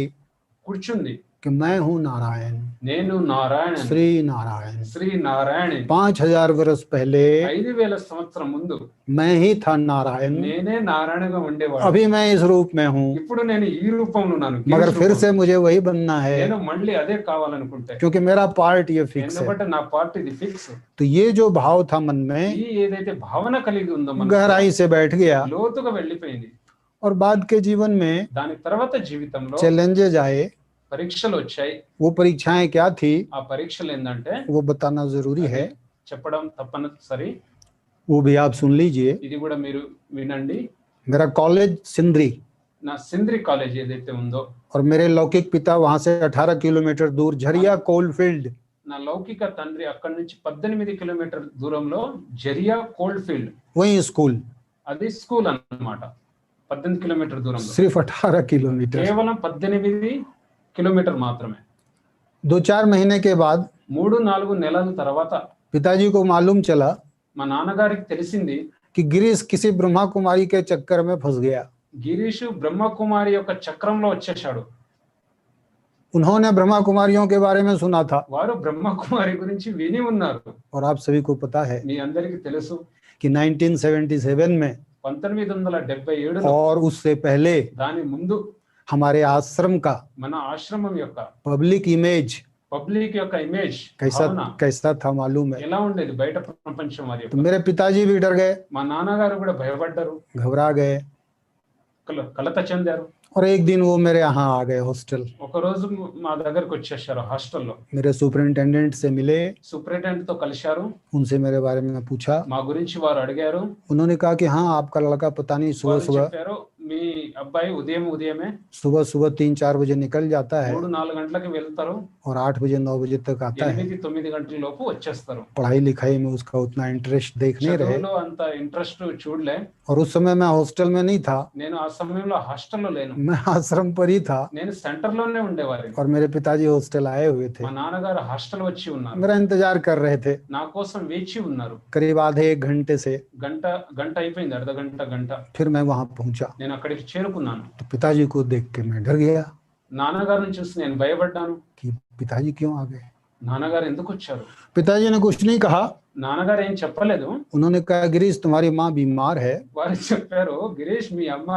కూర్చుంది. कि मैं हूँ नारायण, నేను నారాయణ, श्री नारायण. శ్రీ నారాయణ. 5000 वर्ष पहले 5000 సంవత్సరం ముందు मैं ही था नारायण. నేనే నారాయణగా ఉండేవాడు. अभी मैं इस रूप में हूँ, ఇప్పుడు నేను ఈ రూపంలో ఉన్నాను. मगर फिर से मुझे वही बनना है, నేను మళ్ళీ అదే కావాలనుకుంటే, क्योंकि मेरा पार्ट ये फिक्स है. ఎందుకంటే నా పార్ట్ ఇది ఫిక్స్. तो ये जो भाव था मन में, ఈ ఏదైతే భావన కలిగి ఉందో మనసులో, गहराई से बैठ गया. లోతుగా వెళ్ళిపోయింది. और बाद के जीवन में దాని తర్వాత జీవితంలో चैलेंजेज आए. పరీక్షలు వచ్చాయి. वो परीक्षाएं क्या थी ఆ పరీక్షలు ఏంటంటే वो बताना जरूरी है, చెప్పడం తప్పనిసరి. वो भी आप सुन लीजिए. ఇది కూడా మీరు వినండి. मेरा कॉलेज सिंदरी, నా సింద్రి కాలేజ్ ఏదైతే ఉందో, और मेरे लौकिक पिता वहां से 18 किलोमीटर दूर झरिया कोलफील्ड, నా లౌకిక తండ్రి అక్కడి నుంచి 18 కిలోమీటర్ దూరంలో జరియా కోల్డ్ ఫీల్డ్, वही स्कूल, అది స్కూల్ అన్నమాట. 18 కిలోమీటర్ దూరంలో, सिर्फ 18 किलोमीटर. కేవలం 18 కిలోమీటర్ మాత్రమే. 2-4 महीने के बाद 3-4 నెలల తర్వాత पिताजी को मालूम चला మా నాన్నగారికి తెలిసింది कि गिरीश किसी ब्रह्मा कुमारी के चक्कर में फंस गया. గిరీష్ బ్రహ్మకుమారి యొక్క చక్రంలో వచ్చేశాడు. उन्होंने ब्रह्मा कुमारियों के बारे में सुना था, వారు బ్రహ్మకుమారి గురించి విని ఉన్నారు. और आप सभी को पता है మీ అందరికీ తెలుసు कि 1977 में 1977లో और उससे पहले దాని ముందు हमारे आश्रम का మన ఆశ్రమం యొక్క पब्लिक इमेज పబ్లిక్ యొక్క ఇమేజ్ कैसा था मालूम है? ఎలా ఉండేది బయట ప్రపంచం వారి तो मेरे पिताजी भी डर गए, మా నాన్నగారు కూడా భయపడ్డారు, घबरा गए. కలత చెందారు. और एक दिन वो मेरे यहाँ आ गए हॉस्टल. ఒక రోజు మా దగ్గరకు వచ్చేసారు హాస్టల్లో. मेरे सुपरिंटेंडेंट से मिले, సూపరింటెండెంట్ తో కలిశారు. उनसे मेरे बारे में पूछा. మా గురించి వారు అడిగారు. उन्होंने कहा कि हाँ, आपका लड़का पता नहीं सुबह వారు सुबह చెప్పారు, మీ అబ్బాయి ఉదయమే सुबह 3-4 बजे निकल जाता है 3-4 గంటలకు వెళ్తారు, और 8 बजे 9 बजे तक आता है. 8-9 గంటల లోపు వచ్చేస్తారు. पढ़ाई लिखाई में उसका उतना इंटरेस्ट देख नहीं रहे, చదువులో అంత ఇంట్రెస్ట్ చూడలే. और उस समय मैं हॉस्टल में नहीं था, నేను ఆ సమయంలో హాస్టల్లో లేను, मैं आश्रम पर ही था. నేను సెంటర్ లోనే ఉండేవారు. और मेरे पिताजी हॉस्टल आए हुए थे, మా నాన్నగారు హాస్టల్ వచ్చి ఉన్నారు, मेरा इंतजार कर रहे थे. నా కోసం వేచి ఉన్నారు. करीब आधे 1 घंटे से గంట అయిపోయింది, అర్ధ గంట. फिर मैं वहां पहुंचा. నేను అక్కడికి చేరుకున్నాను. तो पिताजी को देख के मैं डर गया నాన్నగారిని చూసి నేను భయపడ్డాను. कि पिताजी क्यों आ गए. నాన్నగారు ఎందుకు వచ్చారు? पिताजी ने कुछ नहीं कहा. నాన్నగారు ఏం చెప్పలేదు. उन्होंने कहा, गिरीश तुम्हारी माँ बीमार है, వారు చెప్పారు, గిరీష్ మీ అమ్మ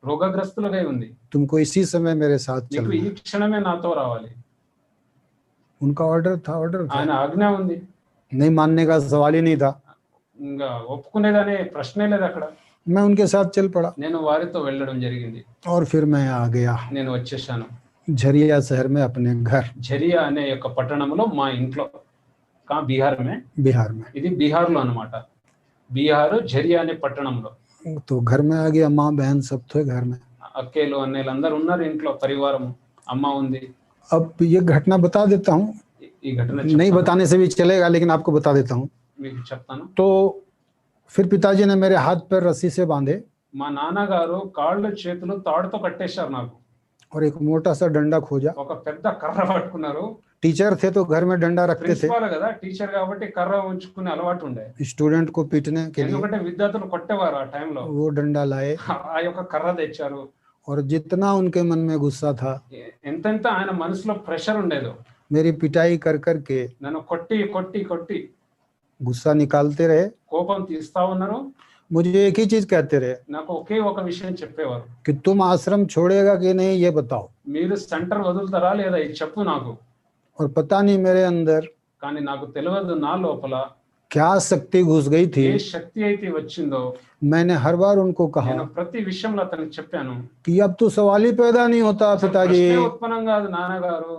రోగగ్రస్తులుగా ఉంది, तुमको इसी समय मेरे साथ నీకు चलना ఈ है. క్షణమే నాతో రావాలి. उनका ऑर्डर था. ఆయన ఆజ్ఞ ఉంది, नहीं मानने का सवाल ही नहीं था. ఇంకా ఒప్పుకునేదనే ప్రశ్నే లేదు అక్కడ. मैं उनके साथ चल पड़ा, నేను వారితో వెళ్ళడం జరిగింది. और फिर मैं आ गया నేను వచ్చేసాను झरिया शहर में अपने घर, झरिया అనే యొక్క పట్టణంలో మా ఇంట్లో. బిహార్ बिहार में. ఇది బీహార్ లో అన్నమాట. బీహార్ झरिया అనే పట్టణంలో. तो घर में आ गया, माँ बहन सब थे घर में. అక్కేలు అన్నయ్యలు అందరూ ఉన్నారు ఇంట్లో పరివారం అమ్మ ఉంది अब ये घटना बता देता हूँ, ఈ ఘటన नहीं बताने से भी चलेगा लेकिन आपको बता देता हूँ। మీకు చెప్తాను तो फिर पिताजी ने मेरे हाथ पैर रस्सी से बांधे మా నాన్నగారు కాళ్ళు చేతులు తాడుతో కట్టేశారు నాకు और एक मोटा सा डंडा खोजा। ఒక పెద్ద కర్ర పట్టుకున్నారు टीचर थे तो घर में डंडा रखते थे ప్రిన్సిపాల్ కదా టీచర్ కాబట్టి కర్ర ఉంచుకునే అలవాటు ఉండే स्टूडेंट को पीटने के लिए, ఎందుకంటే విద్యార్థులు కొట్టేవారు ఆ టైంలో वो डंडा लाए ఆ యొక్క కర్ర తెచ్చారు और जितना उनके मन में गुस्सा था, ఎంతెంత ఆయన మనసులో ప్రెషర్ ఉండేదో मेरी पिटाई कर कर के నన్ను కొట్టి కొట్టి కొట్టి गुस्सा निकालते रहे। కోపం తీస్తా ఉన్నారు मुझे एक ही चीज कहते रहे నాకు ఒకే ఒక విషయం చెప్పేవారు कि तुम आश्रम छोड़ेगा कि नहीं ये बताओ। మీరు సెంటర్ వదులుతారా లేదా ఇది చెప్పు నాకు और पता नहीं मेरे अंदर కానీ నాకు తెలియదు నా లోపల क्या शक्ति घुस गई थी। ఏ శక్తి అయితే వచ్చిందో मैंने हर बार उनको कहा నేను ప్రతి విషయంలో అతనికి చెప్పాను कि अब तो सवाल ही पैदा नहीं होता पिताजी। ప్రశ్నే ఉత్పన్నం కాదు నాన్నగారు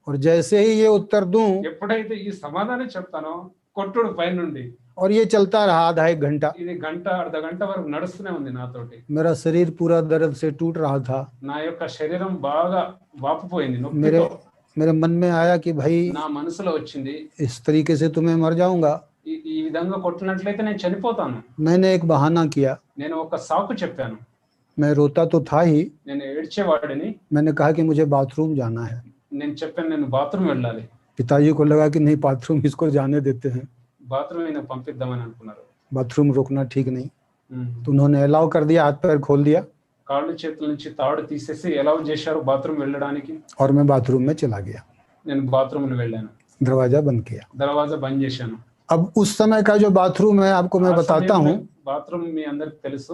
और जैसे ही ये उत्तर दूं ఎప్పుడైతే ఈ సమాధానం చెప్తానో కొట్టుడు పైనుండి और ये चलता रहा आधा एक घंटा, ఇది గంట అర్ధ గంట వరకు నడుస్తూనే ఉంది నాతోటి मेरा शरीर पूरा दर्द से टूट रहा था। నా యొక్క శరీరం బాగా వాపుపోయింది मेरे నొప్పితో मेरे मन में आया कि भाई నా మనసులో వచ్చింది इस तरीके से तुम्हें मर जाऊंगा। ఈ విధంగా కొట్టినట్లయితే నేను చనిపోతాను मैंने एक बहाना किया, నేను ఒక సాకు చెప్పాను मैं रोता तो था ही, నేను ఏడ్చేవాడిని मैंने कहा कि मुझे बाथरूम जाना है। నేను చెప్పాను నేను బాత్రూమ్ వెళ్ళాలి पिताजी को लगा कि नहीं बाथरूम इसको जाने देते हैं, బాత్రూమ్ అయినా పంపిద్దామని అనుకున్నారు बाथरूम रोकना ठीक नहीं। तो उन्होंने अलाउ कर दिया, हाथ पैर खोल दिया కాళ్ళు చేతుల నుంచి తాడు తీసేసి ఎలా చేశారు బాత్రూమ్ వెళ్ళడానికి और मैं बाथरूम में चला गया, నేను బాత్రూమ్ వెళ్ళాను दरवाजा बंद किया। దర్వాజా బంద్ చేశాను अब उस समय का जो बाथरूम है आपको मैं बताता हूँ। బాత్రూమ్ మీ అందరికి తెలుసు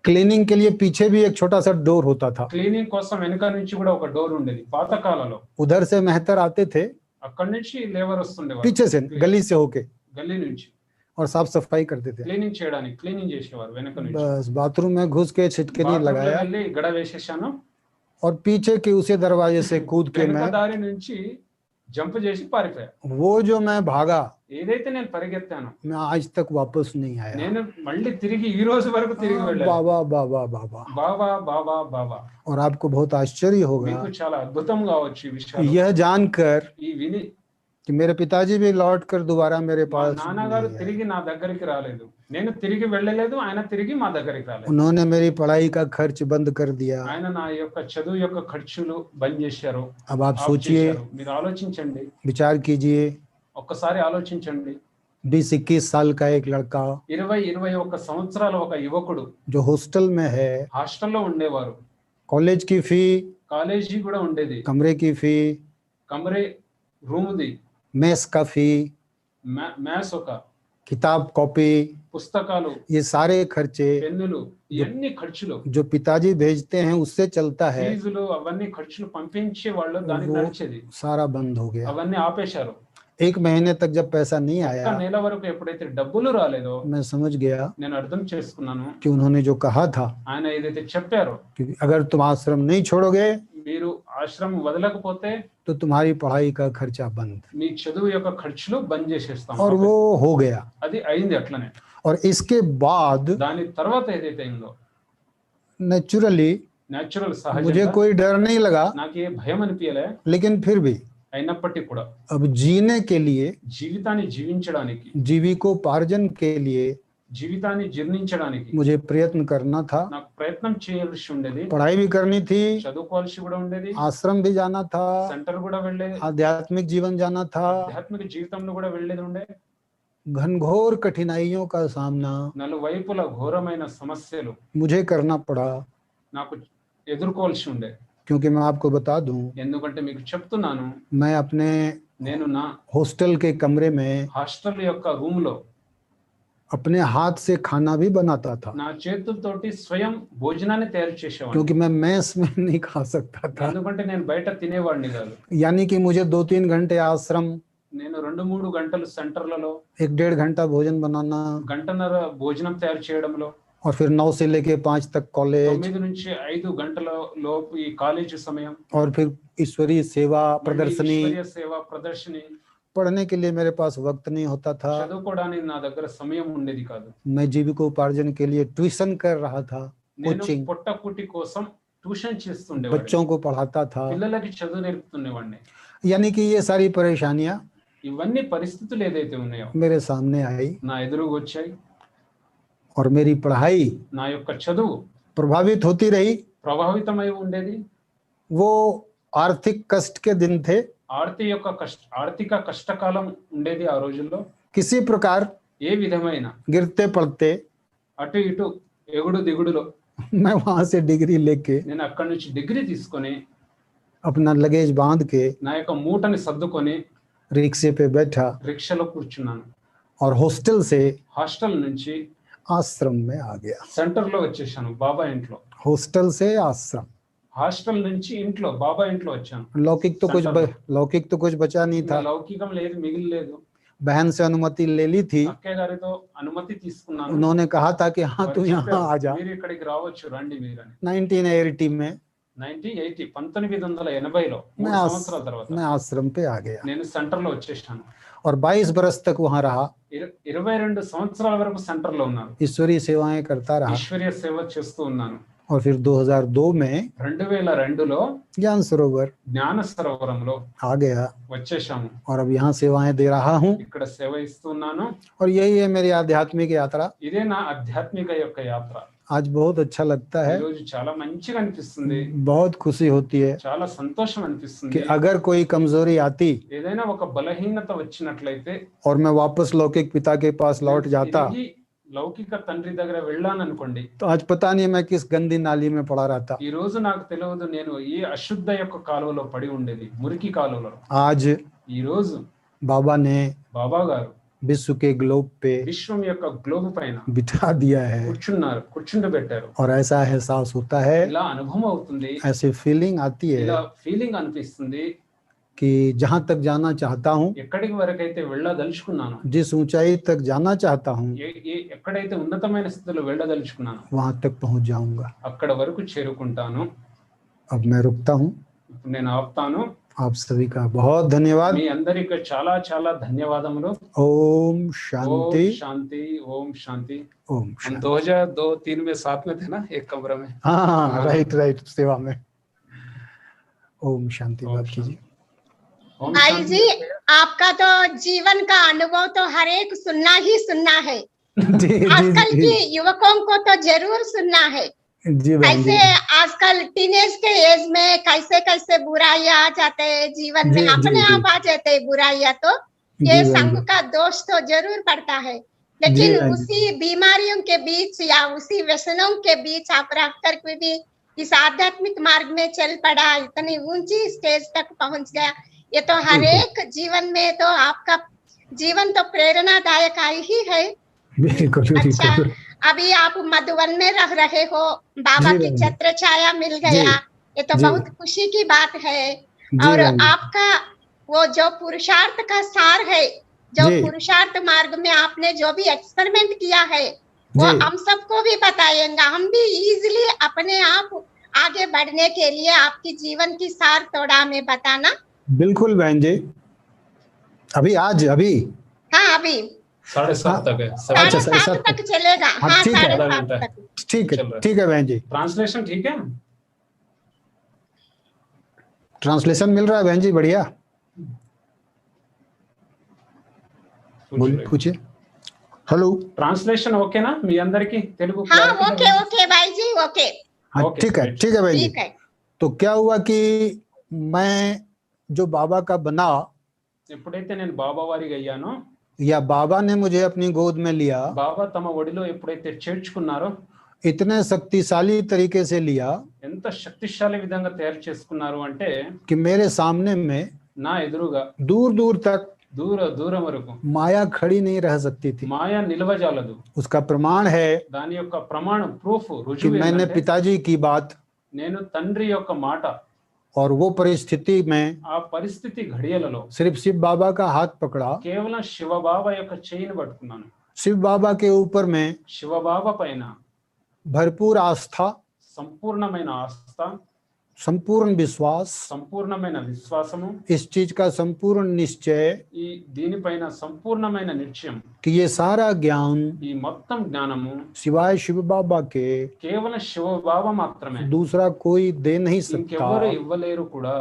क्लीनिंग के लिए पीछे भी एक छोटा सा डोर होता था, క్లీనింగ్ కోసం వెనక నుంచి కూడా ఒక డోర్ ఉండేది పాత కాలంలో उधर से मेहतर आते थे అక్కడి నుంచి లేబర్ వస్తుండేవారు पीछे से गली से होके గల్లీ నుంచి और साफ सफाई करते थे। క్లీనింగ్ చేయడానికి క్లీనింగ్ చేసేవారు వెనక నుంచి बस बाथरूम में घुस के छिटके नहीं బాత్రూంలో लगाया వెళ్ళి గడ వేసేసాను और पीछे के उसी दरवाजे से कूद के వెనక मैं, దారి నుంచి జంప్ చేసి పారిపోయా वो जो मैं भागा, ఏదైతే నేను పరిగెత్తాను मैं आज तक वापस नहीं आया। నేను మళ్ళీ తిరిగి ఈ రోజు వరకు తిరిగి వెళ్ళాను बाबा बाबा बाबा। బాబా బాబా బాబా और आपको बहुत आश्चर्य होगा మీకు చాలా అద్భుతంగా వచ్చు ఈ విషయం यह जानकर ఈ విని कि मेरे पिताजी भी लौट कर दोबारा मेरे మా पास నాన్నగారు नहीं आए। తిరిగి నా దగ్గరికి రాలేదు నేను తిరిగి వెళ్ళలేదు ఆయన తిరిగి మా దగ్గరికి రాలేదు उन्होंने मेरी पढ़ाई का खर्च बंद कर दिया। ఆయన నా యొక్క చదువు యొక్క ఖర్చులు బంద్ చేశారు अब आप ఆఫ్ सोचिए, చేశారు. మీరు ఆలోచించండి विचार कीजिए, ఒక్కసారి ఆలోచించండి 20-21 साल का एक लड़का 20-21 సంవత్సరాల ఒక యువకుడు जो हॉस्टल में है, హాస్టల్లో ఉండేవారు कॉलेज की फी, కాలేజీ కూడా ఉండేది कमरे की फी, కమరే రూమ్ది मेस का फी, మ్యాథ్స్ ఒక किताब कॉपी, పుస్తకాలు ये सारे खर्चे పెన్నులు ఇవన్నీ ఖర్చులు जो पिताजी भेजते हैं उससे चलता है, ఫీజులు అవన్నీ ఖర్చులు పంపించే వాళ్ళు దానికి वो నడిచేది सारा बंद हो गया। అవన్నీ ఆపేశారు एक महीने तक जब पैसा नहीं ఒక్క आया, నెల వరకు ఎప్పుడైతే డబ్బులు రాలేదో मैं समझ गया నేను అర్థం చేసుకున్నాను कि उन्होंने जो कहा था ఆయన ఏదైతే చెప్పారో कि अगर तुम आश्रम नहीं छोड़ोगे మీరు ఆశ్రమం వదలకపోతే तो तुम्हारी पढ़ाई का खर्चा बंद। మీ చదువు యొక్క ఖర్చులు బంద్ చేసేస్తాం और वो हो गया। అది అయింది అట్లనే और इसके बाद దాని తర్వాత ఏదైతే అయిందో नेचुरली నేచురల్ मुझे సహజంగా कोई डर नहीं लगा, నాకు ఏ భయం అనిపించలే लेकिन फिर भी అయినప్పటికీ కూడా अब जीने के लिए, జీవితాన్ని జీవించడానికి जीविकोपार्जन के लिए జీవితాన్ని జీర్ణించడానికి मुझे प्रयत्न करना था, నాకు ప్రయత్నం చేయాల్సి ఉండేది पढ़ाई भी करनी थी, చదువుకోవాల్సి కూడా ఉండేది आश्रम भी जाना था, సెంటర్ కూడా వెళ్ళేది आध्यात्मिक जीवन जाना था। ఆధ్యాత్మిక జీవితంలో కూడా వెళ్ళేది ఉండే घनघोर कठिनाइयों का सामना నలువైపుల ఘోరమైన సమస్యలు मुझे करना पड़ा, నాకు ఎదుర్కోవాల్సి ఉండే क्योंकि मैं आपको बता दूं, ఎందుకంటే మీకు చెప్తున్నాను मैं अपने నేను నా हॉस्टल के कमरे में హాస్టల్ యొక్క రూమ్ లో अपने हाथ से खाना भी बनाता था, నా చేతులతోటి స్వయం భోజనాన్ని తయారు చేసేవాడిని क्योंकि मैं मेस में नहीं खा सकता था। ఎందుకంటే నేను బయట తినేవాడిని కాదు यानी कि मुझे 2-3 घंटे आश्रम, నేను 2-3 गंటలు సెంటర్లలో 1-1.5 घंटा भोजन बनाना, గంటన్నర భోజనం తయారు చేయడంలో और फिर 9 से लेके 5 तक कॉलेज, 9 నుంచి 5 గంటల లోపు ఈ కాలేజీ సమయం और फिर ईश्वरीय सेवा प्रदर्शनी। ఈశ్వరీయ సేవ ప్రదర్శని पढ़ने के लिए मेरे पास वक्त नहीं होता था, చదువుకోవడానికి నా దగ్గర సమయం ఉండేది కాదు मैं जीविकोपार्जन के लिए ट्यूशन कर रहा था, నేను कोचिंग। పొట్టకుటి కోసం ట్యూషన్ చేస్తుండేవాడు, बच्चों को पढ़ाता था। పిల్లలకి చదువు నేర్పుతుండేవాడిని. यानी कि ये सारी परेशानियां ఇవన్నీ పరిస్థితులు ఏదైతే ఉన్నాయో मेरे सामने आई నా ఎదురుగా వచ్చాయి. और मेरी पढ़ाई నా యొక్క చదువు प्रभावित होती रही। ప్రభావితమై ఉండేది. वो आर्थिक कष्ट के दिन थे। ఆర్థిక కష్టకాలం ఉండేది ఆ రోజుల్లో. किसी प्रकार ఏ విధమైన गिरते पड़ते అటు ఇటు ఎగుడు దిగుడులో मैं वहां से डिग्री लेके నేను అక్కడి నుంచి డిగ్రీ తీసుకొని अपना लगेज बांध के నా యొక్క మూటని సర్దుకొని रिक्शे पे बैठा రిక్షాలో కూర్చున్నాను. और हॉस्टल से హాస్టల్ నుంచి आश्रम में आ गया। సెంటర్ లో వచ్చేసాను, బాబా ఇంట్లో. हॉस्टल से आश्रम, హాస్టల్ నుంచి ఇంట్లో, బాబా ఇంట్లో వచ్చాను. लौकिक तो कुछ बचा नहीं था। లౌకికం లేదు, మిగిలిలేదు. बहन से अनुमति ले ली थी। అక్కయ్య గారితో అనుమతి తీసుకున్నాను. उन्होंने कहा था कि हाँ तू यहाँ आ जा। మీరు ఇక్కడికి రావచ్చు, రండి మీరు అని. 1980 में 1980లో 3 సంవత్సరాల తర్వాత मैं आश्रम पे आ गया నేను సెంటర్ లో వచ్చేసాను. और 22 बरस तक वहाँ रहा। 22 సంవత్సరాల వరకు సెంటర్ లో ఉన్నాను. ईश्वरीय सेवाएं करता रहा। ఈశ్వరీయ సేవ చేస్తూ ఉన్నాను. और फिर 2002 में 2002లో ज्ञान सरोवर జ్ఞాన సరోవరంలో आ गया వచ్చేసాము. और अब यहाँ सेवाएं दे रहा हूँ। ఇక్కడ సేవ ఇస్తున్నాను. और यही है मेरी आध्यात्मिक यात्रा। ఇదే నా ఆధ్యాత్మిక యొక్క యాత్ర. आज बहुत अच्छा लगता है, ఈ రోజు చాలా మంచిగా అనిపిస్తుంది, बहुत खुशी होती है చాలా సంతోషం అనిపిస్తుంది. कि अगर कोई कमजोरी आती ఏదైనా ఒక బలహీనత వచ్చినట్లయితే और मैं वापस लौकिक पिता के पास लौट जाता తిరిగి లౌకిక తండ్రి దగ్గర వెళ్ళాను అనుకోండి, तो आज पता नहीं मैं किस गंदी नाली में पड़ा रहता। ఈ రోజు నాకు తెలియదు నేను ఏ అశుద్ధ యొక్క కాలువలో పడి ఉండేది, మురికి కాలువలో. आज ఈ రోజు बाबा ने బాబా గారు विश्व के ग्लोब पे విశ్వం యొక్క గ్లోబ్ పైన बिठा दिया है కూర్చుండబెట్టారు. और ऐसा एहसास होता है, ఇలా అనుభవం అవుతుంది, ऐसी फीलिंग आती है ఇలా ఫీలింగ్ అనిపిస్తుంది कि जहां तक जाना चाहता हूं, ఎక్కడికి వరకైతే వెళ్ళదలుచుకున్నాను, जिस ऊंचाई तक जाना चाहता हूं, ఎక్కడైతే ఉన్నతమైన స్థితిలో వెళ్ళదలుచుకున్నాను वहां तक पहुंच जाऊंगा। అక్కడ వరకు చేరుకుంటాను. अब मैं रुकता हूं। ఇప్పుడు నేను ఆపుతాను. आप सभी का बहुत धन्यवाद। మీ అందరికీ చాలా చాలా ధన్యవాదములు. ओम शांति। ओम शांति, ओम शांति। ओम हम शांति। 2002-3 में साथ में थे ना, एक कमरे में. हाँ राइट सेवा में। ओम शांति। ओम बात कीजिए। ओम भाई शांति। जी, आपका तो जीवन का अनुभव तो हर एक सुनना ही सुनना है। जी आजकल की युवकों को तो जरूर सुनना है। जी बहन जी। कैसे आजकल टीनेज के एज में कैसे कैसे बुराइयां आ जाते हैं जीवन में, अपने आप आ जाते हैं बुराइयां, तो ये जी संग बहन का दोष तो जरूर पड़ता है। लेकिन बहन जी। उसी बीमारियों के बीच या उसी व्यसनों के बीच आप रह कर के भी इस आध्यात्मिक मार्ग में चल पड़ा, इतनी ऊंची स्टेज तक पहुंच गया। ये तो हर एक जीवन में तो आपका जीवन तो प्रेरणादायक ही है। बिल्कुल अच्छा, बिल्कुल। अभी आप मधुबन में रह रहे हो, बाबा जी की बहन जी। छत्र छाया मिल गया, ये तो जी। बहुत खुशी की बात है। जी और बहन जी। आपका वो जो पुरुषार्थ का सार है, जो जी। पुरुषार्थ मार्ग में आपने जो भी एक्सपेरिमेंट किया है, वो जी। हम सबको भी बताइएगा। हम भी इजीली अपने आप आगे बढ़ने के लिए आपकी जीवन की सार तोड़ा में बताना। बिल्कुल बहन जी। अभी हाँ, अभी 7:30 तक है. अच्छा, 7:30 7:30 तक चलेगा। हाँ, हाँ, ठीक है। 7:30 तक। ठीक चल रहा है। है ठीक है बहन जी। ट्रांसलेशन ठीक है? ट्रांसलेशन मिल रहा है बहन जी, बढ़िया। बोलिए पूछिए। हेलो। ట్రాన్స్లేషన్ ఓకేనా మీ అందరికి? తెలుగు हाँ, clarity గా ओके ओके भाई जी, ओके हाँ ओके, ठीक है great. ठीक है बहन जी। ठीक है। तो क्या हुआ कि मैं जो बाबा का बना, ఎప్పుడైతే నేను బాబా వారికి అయ్యానో, या बाबा ने मुझे अपनी गोद में लिया, బాబా తమ ఒడిలో ఎప్పుడైతే చేర్చుకున్నారో, इतने शक्तिशाली तरीके से लिया ఎంత శక్తిశాలి విధంగా తయారు చేసుకున్నారు అంటే, कि मेरे सामने में నా ఎదురుగా दूर दूर तक దూరం వరకు माया खड़ी नहीं रह सकती थी। మాయ నిలవజాలదు. उसका प्रमाण है దాని యొక్క ప్రమాణం, ప్రూఫ్, कि రుజువు मैंने ఏంటంటే, पिताजी की बात నేను తండ్రి యొక్క మాట, और वो परिस्थिति में ఆ పరిస్థితి ఘడియలలో सिर्फ शिव बाबा का हाथ पकड़ा, కేవలం శివబాబా యొక్క చేయిని పట్టుకున్నాను. शिव बाबा के ऊपर में శివబాబా పైన भरपूर आस्था, సంపూర్ణమైన ఆస్థ, संपूर्ण विश्वास, సంపూర్ణమైన విశ్వాసము, इस चीज का संपूर्ण निश्चय ఈ దీనిపైన సంపూర్ణమైన నిశ్చయం, कि ये सारा ज्ञान ఈ మొత్తం జ్ఞానము सिवाय शिव बाबा के కేవలం శివబాబ మాత్రమే, दूसरा कोई दे नहीं सकता। ఇంకెవరు ఇవ్వలేరు కూడా।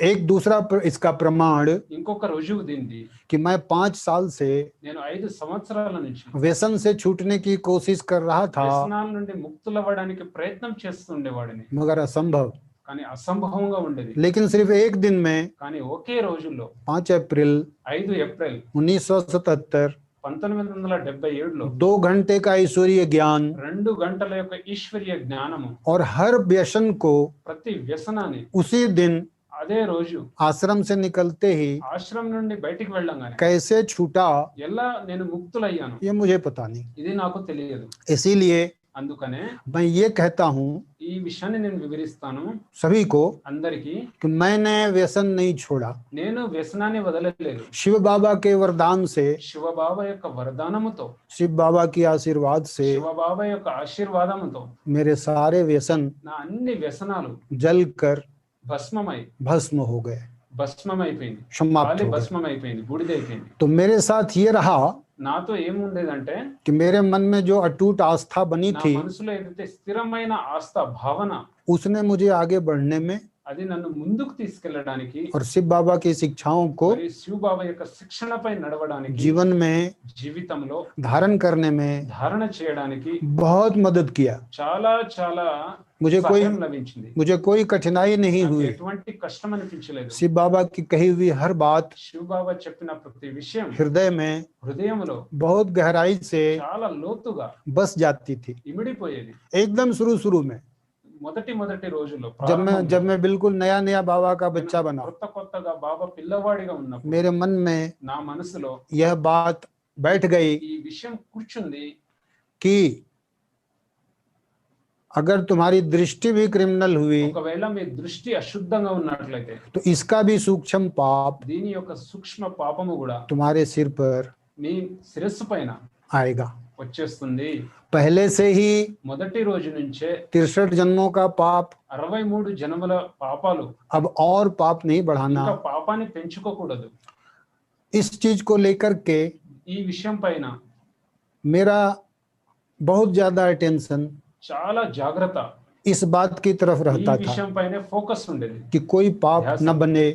एक दूसरा इसका प्रमाण ఇంకొక రుజువు దీనిది, कि मैं 5 साल से నేను 5 సంవత్సరాల నుంచి व्यसन से छूटने की कोशिश कर रहा था, వ్యసనాల నుండి ముక్తులవ్వడానికి ప్రయత్నం చేస్తుండేవాడిని, मगर असंभव। కానీ అసంభవంగా ఉండేది। लेकिन सिर्फ एक दिन में కానీ ఒకే రోజుల్లో 5 अप्रैल 5 ఏప్రిల్ 1977 1977లో 2 घंटे का ईश्वरीय ज्ञान 2 గంటల యొక్క ఈశ్వరీయ జ్ఞానము और हर व्यसन को ప్రతి వ్యసనాన్ని उसी दिन అదే రోజు आश्रम से निकलते ही ఆశ్రమం నుండి బయటికి వెళ్ళంగానే कैसे छूटा ఎలా నేను ముక్తులయ్యాను ये मुझे पता नहीं। ఇది నాకు తెలియదు। इसीलिए అందుకనే मैं ये कहता हूँ ఈ విషయాన్ని నేను వివరిస్తాను सभी को అందరికీ। कि मैंने व्यसन नहीं छोड़ा। నేను వ్యసనాన్ని వదలలేదు। शिव बाबा के वरदान से, శివబాబా యొక్క వరదానముతో, शिव बाबा की आशीर्वाद से శివబాబా యొక్క ఆశీర్వాదముతో मेरे सारे व्यसन నా అన్ని వ్యసనాలు जलकर భస్మమై भस्म हो गए, భస్మమైపోయింది, समाप्त ఖాళీ हो गए। భస్మమైపోయింది, బూడిదైపోయింది। तो मेरे साथ ये रहा నాతో ఏముండేదంటే कि मेरे मन में जो अटूट आस्था बनी నా थी, మనసులో ఏదైతే స్థిరమైన ఆస్థ భావన, उसने मुझे आगे बढ़ने में అది నన్ను ముందుకు తీసుకెళ్ళడానికి और शिव बाबा की शिक्षाओं को మరియు శివబాబా యొక్క శిక్షణపై నడవడానికి, जीवन में జీవితంలో धारण करने में ధారణ చేయడానికి बहुत मदद किया। చాలా చాలా సహాయం లభించింది। मुझे कोई कठिनाई नहीं నాకు हुई। ఎటువంటి కష్టం అనిపించలేదు। शिव बाबा की कही हुई हर बात శివబాబా చెప్పిన ప్రతి విషయం हृदय में హృదయంలో बहुत गहराई से చాలా లోతుగా बस जाती थी। ఇమిడిపోయేది। एकदम शुरू में మొదటి రోజుల్లో जब मैं बिल्कुल नया बाबा का बच्चा बना, కొత్తగా బాబా పిల్లవాడిగా ఉన్నప్పుడు मेरे मन में నా మనసులో यह बात बैठ गई ఈ విషయం కూర్చుంది कि अगर तुम्हारी दृष्टि भी क्रिमिनल हुई ఒకవేళ మీ దృష్టి అశుద్ధంగా ఉన్నట్లయితే तो इसका भी सूक्ष्म पाप దీని యొక్క సూక్ష్మ పాపము కూడా तुम्हारे सिर पर మీ శిరస్సు పైన आएगा। వచ్చేస్తుంది। पहले से ही మొదటి రోజు నుంచే 63 जन्मों का पाप, 63 జన్మల పాపాలు, अब और पाप नहीं बढ़ाना। ఇంకా పాపాన్ని పెంచుకోకూడదు। इस चीज को लेकर के ఈ విషయం పైన मेरा बहुत ज्यादा अटेंशन చాలా జాగ్రత్త इस बात की तरफ ఈ रहता था విషయం పైన ఫోకస్ ఉండేది। कि कोई पाप न बने,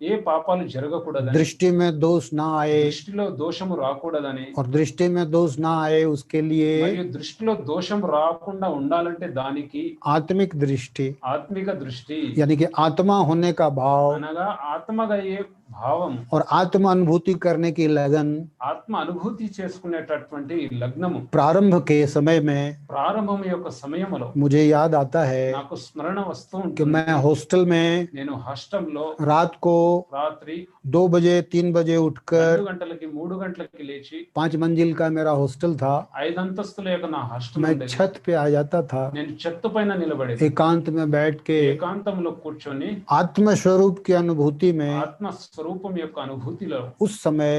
ఏ పాపాలు జరగకూడదని, दृष्टि में दोष ना आए, దృష్టిలో దోషము రాకూడదని, और दृष्टि में दोष ना आए उसके लिए మరియు దృష్టిలో దోషం రాకుండా ఉండాలంటే దానికి आत्मिक दृष्टि ఆత్మిక దృష్టి, यानी कि आत्मा होने का भाव అనగా ఆత్మగా అయ్యే భావం, और आत्म अनुभूति करने की लगन ఆత్మ అనుభూతి చేసుకునేటటువంటి లగ్నము प्रारंभ के समय में ప్రారంభం యొక్క సమయంలో मुझे याद आता है నాకు స్మరణ వస్తూ कि ఉంటుంది। मैं हॉस्टल में నేను హాస్టల్లో रात को రాత్రి 2 बजे 3 बजे उठकर 2 గంటలకి 3 గంటలకి లేచి 5 मंजिल का मेरा हॉस्टल था, 5 అంతస్తుల యొక్క నా హాస్టల్ मैं ఉండేది। छत पे आ जाता था, నేను చెట్టు పైన నిలబడేది, एकांत में बैठ के ఏకాంతంలో కూర్చొని आत्म स्वरूप की अनुभूति में। ఆత్మ స్వరూపం యొక్క అనుభూతిలో उस समय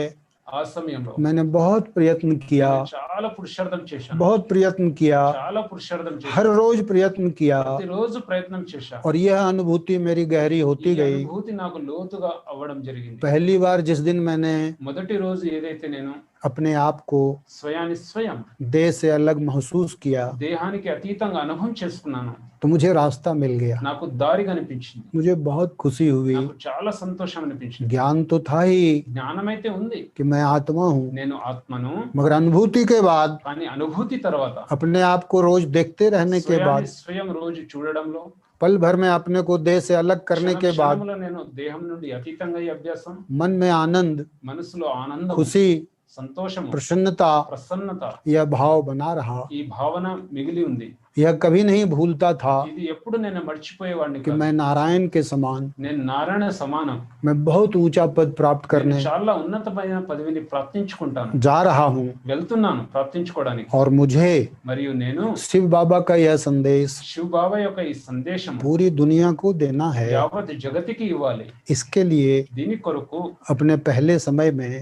ఆ సమయంలో मैंने बहुत प्रयत्न किया, నేను చాలా పురుషార్థం చేశాను, बहुत प्रयत्न किया, చాలా పురుషార్థం हर చేశాను, रोज प्रयत्न किया, ప్రతిరోజు ప్రయత్నం చేశాను। और यह अनुभूति मेरी गहरी होती ఈ गई। అనుభూతి నాకు లోతుగా అవ్వడం జరిగింది। पहली बार जिस दिन मैंने మొదటి రోజు ఏదైతే నేను अपने आप को స్వయాన్ని స్వయం देह से अलग महसूस किया దేహానికి అతీతంగా అనుభవం చేసుకున్నాను, तो मुझे रास्ता मिल गया, నాకు దారి కనిపించింది, मुझे बहुत खुशी हुई। నాకు చాలా సంతోషం అనిపించింది। ज्ञान तो था ही జ్ఞానమైతే ఉంది, कि मैं आत्मा हूँ, నేను ఆత్మను, मगर अनुभूति के बाद, కానీ అనుభూతి తర్వాత अपने आप को रोज देखते रहने के बाद, స్వయాన్ని స్వయం రోజు చూడడంలో, पल भर में अपने को देह से अलग करने के बाद, క్షణంలో నేను దేహం నుండి అతీతంగా ఈ అభ్యాసం, मन में आनंद, మనసులో ఆనందం, खुशी, సంతోషము, प्रसन्नता, ప్రసన్నత, यह भाव बना रहा। ఈ భావన మిగిలి ఉంది। यह कभी नहीं भूलता था ఇది ఎప్పుడు నేను మర్చిపోయేవాడిని कि కాదు। मैं नारायण के समान, నేను నారాయణ సమానం, मैं बहुत ऊंचा पद प्राप्त నేను करने చాలా ఉన్నతమైన పదవిని ప్రాప్తించుకుంటాను, जा रहा हूँ। వెళ్తున్నాను ప్రాప్తించుకోవడానికి। और मुझे మరియు నేను शिव बाबा का यह संदेश శివ బాబా యొక్క ఈ సందేశం पूरी दुनिया को देना है। యావత్ జగతికి ఇవ్వాలి। इसके लिए దీని కొరకు अपने पहले समय में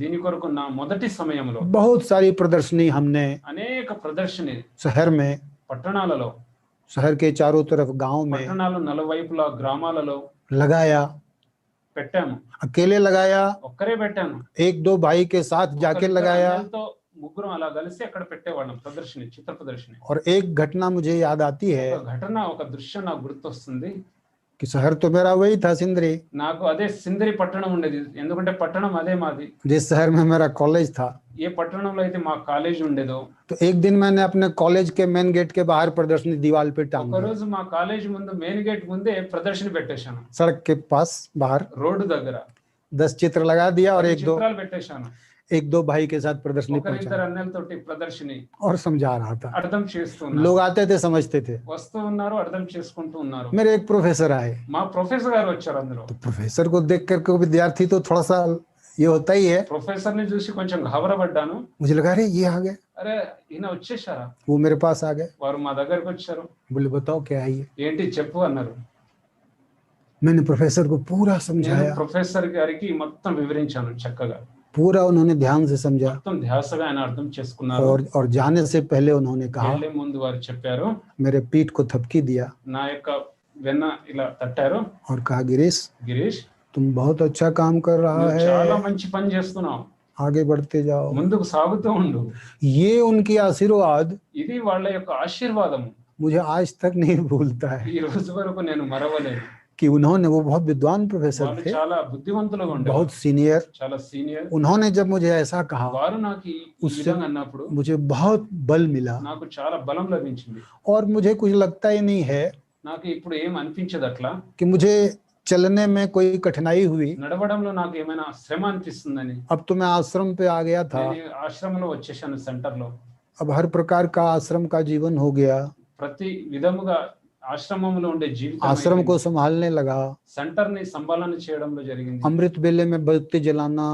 దీని కొరకు నా మొదటి సమయంలో बहुत सारी प्रदर्शनी हमने అనేక ప్రదర్శన शहर में పట్టణాలలో शहर के चारों तरफ गांव में పట్టణాలు నలువైపులా గ్రామాలలో लगाया, పెట్టాము. अकेले लगाया, ఒక్కరే పెట్టాను. एक दो भाई के साथ जाके ఒకరిద్దరు लगाया। అన్నలతో ముగ్గురం అలా కలిసి అక్కడ పెట్టేవాళ్ళం ప్రదర్శన, చిత్ర ప్రదర్శన. और एक घटना मुझे याद आती है ఒక ఘటన, ఒక దృశ్యం నాకు గుర్తొస్తుంది. कि शहर तो मेरा वही था सिंदरी, నాకు అదే సిందరి పట్టణం ఉండేది. ఎందుకంటే పట్టణం అదే మాది. जिस शहर में मेरा कॉलेज था। ఏ పట్టణంలో అయితే మా కాలేజ్ ఉండేదో, तो एक दिन मैंने अपने कॉलेज के मेन गेट के बाहर प्रदर्शनी दीवार पे टांग ఒక दी, రోజు మా కాలేజ్ ముందు మెయిన్ గేట్ ముందే ప్రదర్శన పెట్టేశాను. सड़क के पास बाहर రోడ్డు దగ్గర 10 चित्र लगा दिया और एक చిత్రాలు పెట్టేశాను. दो भाई के साथ प्रदर्शनी ఒకరిద్దరు पहुंचा అన్నలతోటి ప్రదర్శని और समझा रहा था। అర్థం చేస్తున్నారు. लोग आते थे, समझते थे। వస్తూ ఉన్నారు, అర్థం చేసుకుంటూ ఉన్నారు. मेरे एक प्रोफेसर आए, మా ప్రొఫెసర్ గారు వచ్చారు. అందులో तो प्रोफेसर को देख कर के विद्यार्थी तो थोड़ा सा ये होता ही है, ప్రొఫెసర్ ని చూసి కొంచెం గాబరపడ్డాను. मुझे लगा अरे ये आ गए, అరే ఈయన వచ్చేసారా? वो मेरे पास आ गए, వారు మా దగ్గరకు వచ్చారు. बोले बताओ क्या है ये। ఏంటి చెప్పు అన్నారు. मैंने प्रोफेसर को पूरा నేను समझाया, ప్రొఫెసర్ గారికి మొత్తం వివరించాను చక్కగా. पूरा उन्होंने ध्यान से समझा, మొత్తం ధ్యాసగా ఆయన అర్థం చేసుకున్నారు. और जाने से पहले उन्होंने कहा, వెళ్ళే ముందు వారు చెప్పారు, मेरे पीठ को थपकी दिया నా యొక్క వెన్న ఇలా తట్టారు. और कहा गिरीश గిరీష్, तुम बहुत अच्छा काम कर रहा నువ్వు చాలా है, మంచి పని చేస్తున్నావు, आगे बढ़ते जाओ। ముందుకు సాగుతూ ఉండు. ये उनकी आशीर्वाद ఇది వాళ్ళ యొక్క ఆశీర్వాదము. मुझे आज तक नहीं भूलता है ఈ రోజు వరకు నేను మరవలేదు. कि उन्होंने, वो बहुत विद्वान प्रोफेसर వాళ్ళు थे, చాలా బుద్ధివంతులుగా ఉండేవారు, बहुत सीनियर। చాలా సీనియర్. उन्होंने जब मुझे ऐसा कहा, వారు నాకు ఈ उससे విధంగా అన్నప్పుడు मुझे बहुत बल मिला నాకు చాలా బలం లభించింది. और मुझे कुछ लगता ही नहीं है నాకు ఇప్పుడు ఏం అనిపించదు అట్లా. कि मुझे चलने में कोई कठिनाई हुई। నడవడంలో నాకు ఏమైనా శ్రమ అనిపిస్తుందని. अब तो मैं आश्रम पे आ गया था, నేను ఆశ్రమంలో వచ్చేసాను, సెంటర్ లో. अब हर प्रकार का आश्रम का जीवन हो गया, ప్రతి విధముగా ఆశ్రమంలో ఉండే జీవితం आश्रम को संभालने लगा, సెంటర్ ని సంపాలన చేయడంలో జరిగింది. अमृत बेले में बत्ती जलाना,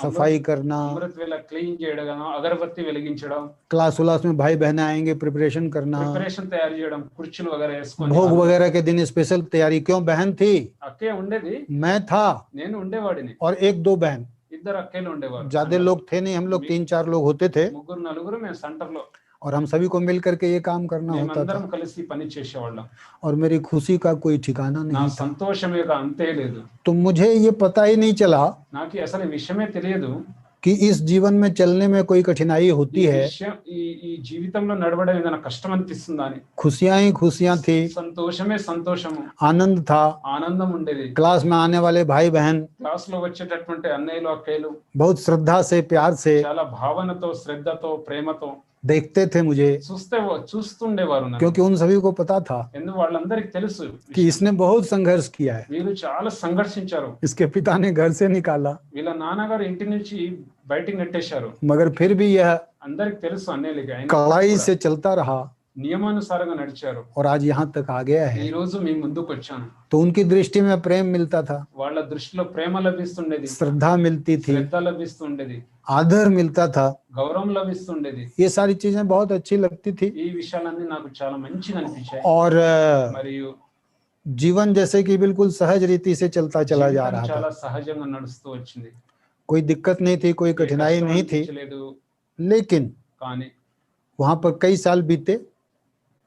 सफाई करना, అమృత వేళ క్లీన్ చేయడం, అగరబత్తి వెలిగించడం, क्लास उलास में भाई बहने आएंगे प्रिपरेशन करना, ప్రిపరేషన్ తయారు చేయడం, కుర్చీలు వగైరా వేసుకొని. भोग वगैरह के दिन स्पेशल तैयारी। क्यों, बहन थी, అక్కే ఉండేది, मैं था నేను ఉండేవాడిని. और एक दो बहन, ఇద్దరు అక్కేలు ఉండేవారు. ज्यादा लोग थे नहीं, हम लोग 3-4 लोग होते थे ముగ్గురు నలుగురు మేము సెంటర్ లో और हम सभी को मिल करके ये काम करना होता మేమందరం था కలిసి పని చేసేవాళ్ళం. और मेरी खुशी का कोई ठिकाना నా नहीं था। సంతోషం యొక్క అంతే లేదు. तो मुझे ये पता ही नहीं चला నాకు అసలు ఈ విషయమే తెలియదు. कि इस जीवन में चलने में कोई कठिनाई होती है। ఈ జీవితంలో నడవడం ఏదైనా కష్టం అనిపిస్తుందా అని. खुशियां ही खुशियां थी, సంతోషమే సంతోషము, आनंद था। ఆనందం ఉండేది. क्लास में आने वाले भाई बहन క్లాస్ లో వచ్చేటటువంటి అన్నయ్యలు అక్కయ్యలు बहुत श्रद्धा से, प्यार से చాలా భావనతో, శ్రద్ధతో, ప్రేమతో देखते थे मुझे, చూస్తుండేవారు నన్ను. क्योंकि उन सभी को पता था ఎందుకు వాళ్ళందరికీ తెలుసు कि इसने बहुत संघर्ष किया है, వీళ్ళు చాలా సంఘర్షించారు. इसके पिता ने घर से निकाला, వీళ్ళ నాన్నగారు ఇంటి నుంచి బయటికి నెట్టేశారు. मगर फिर भी यह అందరికి తెలుసు అన్నయ్యలకి. ఆయన कड़ाई से चलता रहा నియమానుసారంగా నడిచారు. और आज यहाँ तक आ गया ఈ है। రోజు మీ ముందుకు వచ్చాను. तो उनकी दृष्टि में प्रेम मिलता था, వాళ్ళ దృష్టిలో ప్రేమ లభిస్తుండేది, श्रद्धा मिलती थी, శ్రద్ధ లభిస్తుండేది, आदर मिलता था। గౌరవం లభిస్తుండేది. ये सारी चीजें बहुत अच्छी लगती थी ఈ విషయాలన్నీ నాకు చాలా మంచిగా అనిపించాయి. और మరియు जीवन जैसे कि बिल्कुल सहज रीति से चलता चला जा జీవితం रहा చాలా था। సహజంగా నడుస్తూ వచ్చింది. कोई दिक्कत नहीं थी, कोई कठिनाई కష్టం नहीं थी, అనిపించలేదు. लेकिन కానీ वहां पर कई साल बीते,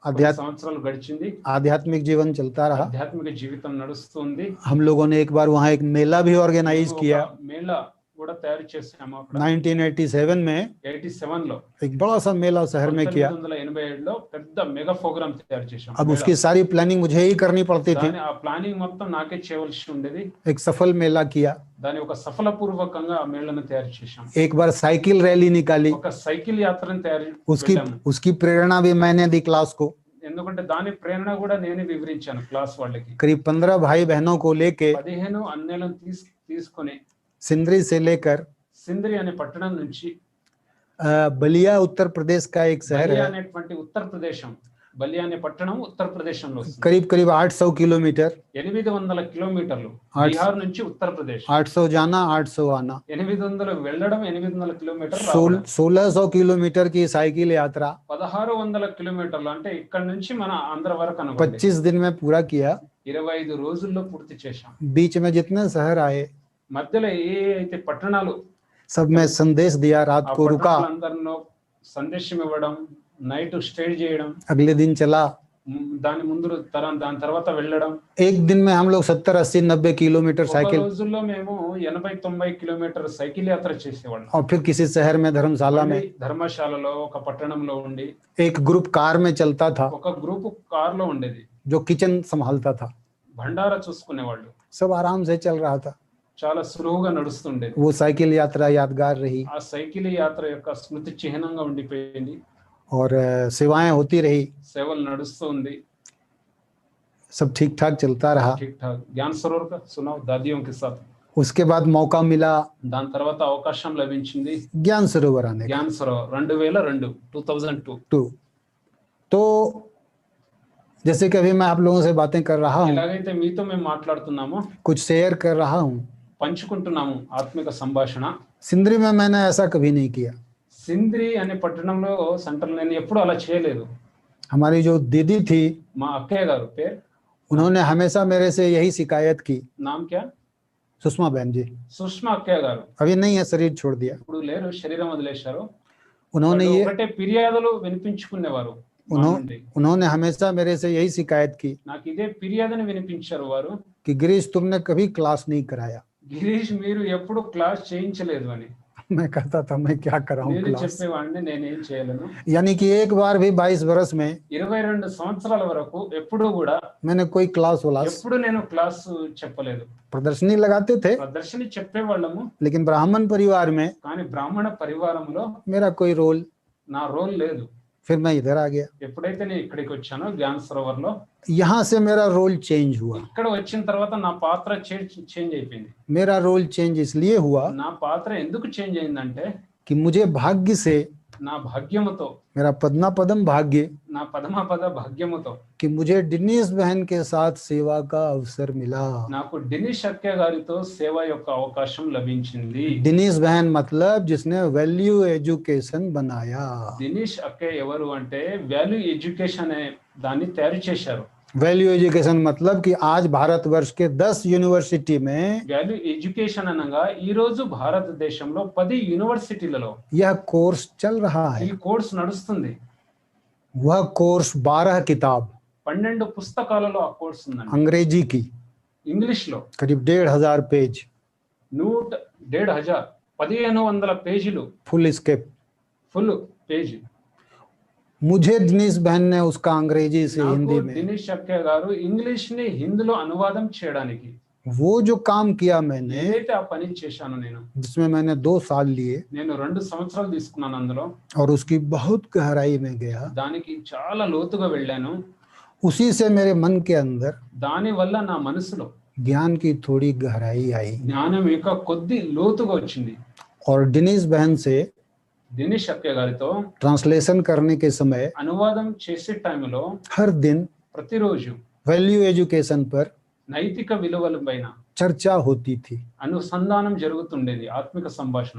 కొన్ని సంవత్సరాలు గడిచింది, आध्यात्मिक जीवन चलता रहा। ఆధ్యాత్మిక జీవితం నడుస్తుంది. हम लोगों ने एक बार वहाँ एक मेला भी ऑर्गेनाइज किया మేళా కూడా తయారు చేసాము అక్కడ 1987 में। 87 లో एक बड़ा सा मेला शहर में किया। 1987 లో పెద్ద మెగా ప్రోగ్రామ్ తయారు చేసాం. अब उसकी सारी प्लानिंग मुझे ही करनी पड़ती थी। ఆ ప్లానింగ్ మొత్తం నాకే చేయవలసి ఉండేది. एक सफल मेला किया, దాని ఒక సఫలపూర్వకంగా ఆ మేళను తయారు చేశాం. एक बार साइकिल रैली निकाली, ఒక సైకిల్ యాత్రను తయారు उसकी పెట్టాము. उसकी प्रेरणा भी मैंने दी क्लास को। ఎందుకంటే దాని ప్రేరణ కూడా నేనే వివరించాను క్లాస్ వాళ్ళకి. करीब 15 भाई बहनों को लेके 15 అన్నయ్యలను తీసుకొని सिंदरी से लेकर సింద్రి అనే పట్టణం నుంచి बलिया उत्तर प्रदेश का एक शहर బలియా है, అనేటువంటి ఉత్తరప్రదేశం, బలియా అనే పట్టణం ఉత్తరప్రదేశంలో వస్తుంది. करीब करीब 800 किलोमीटर, 800 కిలోమీటర్లు. ఆట్- బీహార్ నుంచి ఉత్తరప్రదేశ్ 800 जाना 800 आना, 800 వెళ్ళడం, 800 కిలోమీటర్లు 1600 किलोमीटर की साइकिल यात्रा 1600 కిలోమీటర్లు. అంటే ఇక్కడ నుంచి మన ఆంధ్ర వరకు అనుకోండి. 25 दिन में पूरा किया। 25 రోజుల్లో పూర్తి చేశాం. बीच में जितने शहर आए మధ్యలో ఏ అయితే పట్టణాలు, सब में संदेश दिया, रात ఆ को रुका, పట్టణాలందరిలో సందేశం ఇవ్వడం, నైట్ స్టే చేయడం, अगले दिन चला, దాని ముందు దాని తర్వాత వెళ్ళడం. एक दिन में हम लोग 70, 80, 90 किलोमीटर ఒక साइकिल, రోజుల్లో మేము 80-90 కిలోమీటర్ సైకిల్ యాత్ర చేసేవాళ్ళం. और फिर किसी शहर में धर्मशाला में మళ్ళీ ధర్మశాలలో ఒక పట్టణంలో ఉండి एक ग्रुप कार में चलता था ఒక గ్రూప్ కార్ లో ఉండేది, जो किचन संभालता था. భండారా చూసుకునేవాళ్ళు. सब आराम से चल रहा था. చాలా సులువుగా నడుస్తుండేది. वो साइकिल यात्रा यादगार रही ఆ సైకిల్ యాత్ర యొక్క స్మృతి చిహ్నంగా ఉండిపోయింది. और सेवाएं होती रही, సేవలు నడుస్తూ ఉంది. सब ठीक ठाक चलता रहा. ठीक ठाक. ज्ञान सरोवर का सुनाओ दादियों के साथ. उसके बाद मौका मिला దాని తర్వాత అవకాశం లభించింది ज्ञान सरोवर आने का. జ్ఞాన్ సరోవర్ 2002. तो जैसे कि अभी मैं आप लोगों से बातें कर रहा हूँ, ఎలాగైతే మీతో మేము మాట్లాడుతున్నామో, कुछ शेयर कर रहा हूँ, పంచుకుంటున్నాము ఆత్మిక సంభాషణ. सिंदरी में मैंने ऐसा कभी नहीं किया. సింద్రి అనే పట్టణంలో సెంటర్ నేను ఎప్పుడు అలా చేయలేదు. हमारी जो दीदी थी, మా అక్కయ్య గారు పేరు, उन्होंने हमेशा मेरे से यही शिकायत की. నామ్ క్యా? सुषमा बहन जी, సుష్మా అక్కయ్య గారు. अभी नहीं है, शरीर छोड़ दिया. ఇప్పుడు లేరు, శరీరం వదిలేశారు. उन्होंने వాళ్ళు ये ఒకటే ఫిర్యాదులు వినిపించుకునేవారు. उन्होंने हमेशा मेरे से यही शिकायत की నాకు ఇదే ఫిర్యాదుని వినిపించారు వారు, कि गिरीश तुमने कभी क्लास नहीं कराया. గిరీష్ మీరు ఎప్పుడు క్లాస్ చేయించలేదు అని. मैं कहता था मैं क्या कराऊं నేను क्लास. చెప్పేవాడిని నేనేం చేయలేను. यानी कि एक बार भी 22 बरस में 22 సంవత్సరాల వరకు ఎప్పుడు కూడా मैंने कोई क्लास व्लास, ఎప్పుడు నేను క్లాస్ చెప్పలేదు. प्रदर्शनी लगाते थे, ప్రదర్శన చెప్పేవాళ్ళము, लेकिन ब्राह्मण परिवार में కానీ బ్రాహ్మణ పరివారంలో मेरा कोई रोल. నా రోల్ లేదు. फिर मैं इधर आ गया. ఎప్పుడైతే నేను ఇక్కడికి వచ్చానో జ్ఞాన సరోవర్ లో, यहाँ से मेरा रोल चेंज हुआ. ఇక్కడ వచ్చిన తర్వాత నా పాత్ర చేంజ్ అయిపోయింది. मेरा रोल चेंज इसलिए हुआ నా పాత్ర ఎందుకు చేంజ్ అయిందంటే, कि मुझे भाग्य से, నా భాగ్యముతో, मेरा पदमा पदम भाग्य, నా పదమాపద భాగ్యముతో कि मुझे डिनीस बहन के साथ सेवा का अवसर मिला. నాకు డినిష్ అక్కయ్య గారితో సేవ యొక్క అవకాశం లభించింది. डिनीस बहन मतलब जिसने वैल्यू एजुकेशन बनाया. దినేష్ అక్కయ్య ఎవరు అంటే వాల్యూ ఎడ్యుకేషన్ అనే దాన్ని తయారు చేశారు. वैल्यू एजुकेशन मतलब कि आज भारतवर्ष के 10 यूनिवर्सिटी में వాల్యూ ఎడ్యుకేషన్ అనగా ఈ రోజు భారతదేశంలో 10 యూనివర్సిటీలలో यह कोर्स चल रहा ఈ है. కోర్స్ నడుస్తుంది. वह कोर्स 12 किताब 12 పుస్తకాలలో ఆ కోర్స్ ఉందండి. अंग्रेजी की, ఇంగ్లీష్ లో करीब 1,500 पेज, 1500 పేజీలు, फुल स्केप. Full page. मुझे दिनेश बहन ने उसका अंग्रेजी से నాకు हिंदी में దినేష్ అక్కయ్య గారు ఇంగ్లీష్ ని హిందీలో అనువాదం చేయడానికి वो जो काम किया मैंने, ఏదైతే ఆ పని చేశాను నేను, जिसमें मैंने 2 साल लिए నేను 2 సంవత్సరాలు తీసుకున్నాను అందులో. और उसकी बहुत गहराई में गया, దానికి చాలా లోతుగా వెళ్ళాను. उसी से मेरे मन के अंदर దాని వల్ల నా మనసులో ज्ञान की थोड़ी गहराई आई. జ్ఞానం యొక్క కొద్ది లోతుగా వచ్చింది. और दिनेश बहन से దినేష్ అక్కయ్య గారితో ट्रांसलेशन करने के समय అనువాదం చేసే టైంలో हर दिन ప్రతిరోజు वैल्यू एजुकेशन पर నైతిక విలువల పైన चर्चा होती थी. అనుసంధానం జరుగుతుండేది, ఆత్మిక సంభాషణ.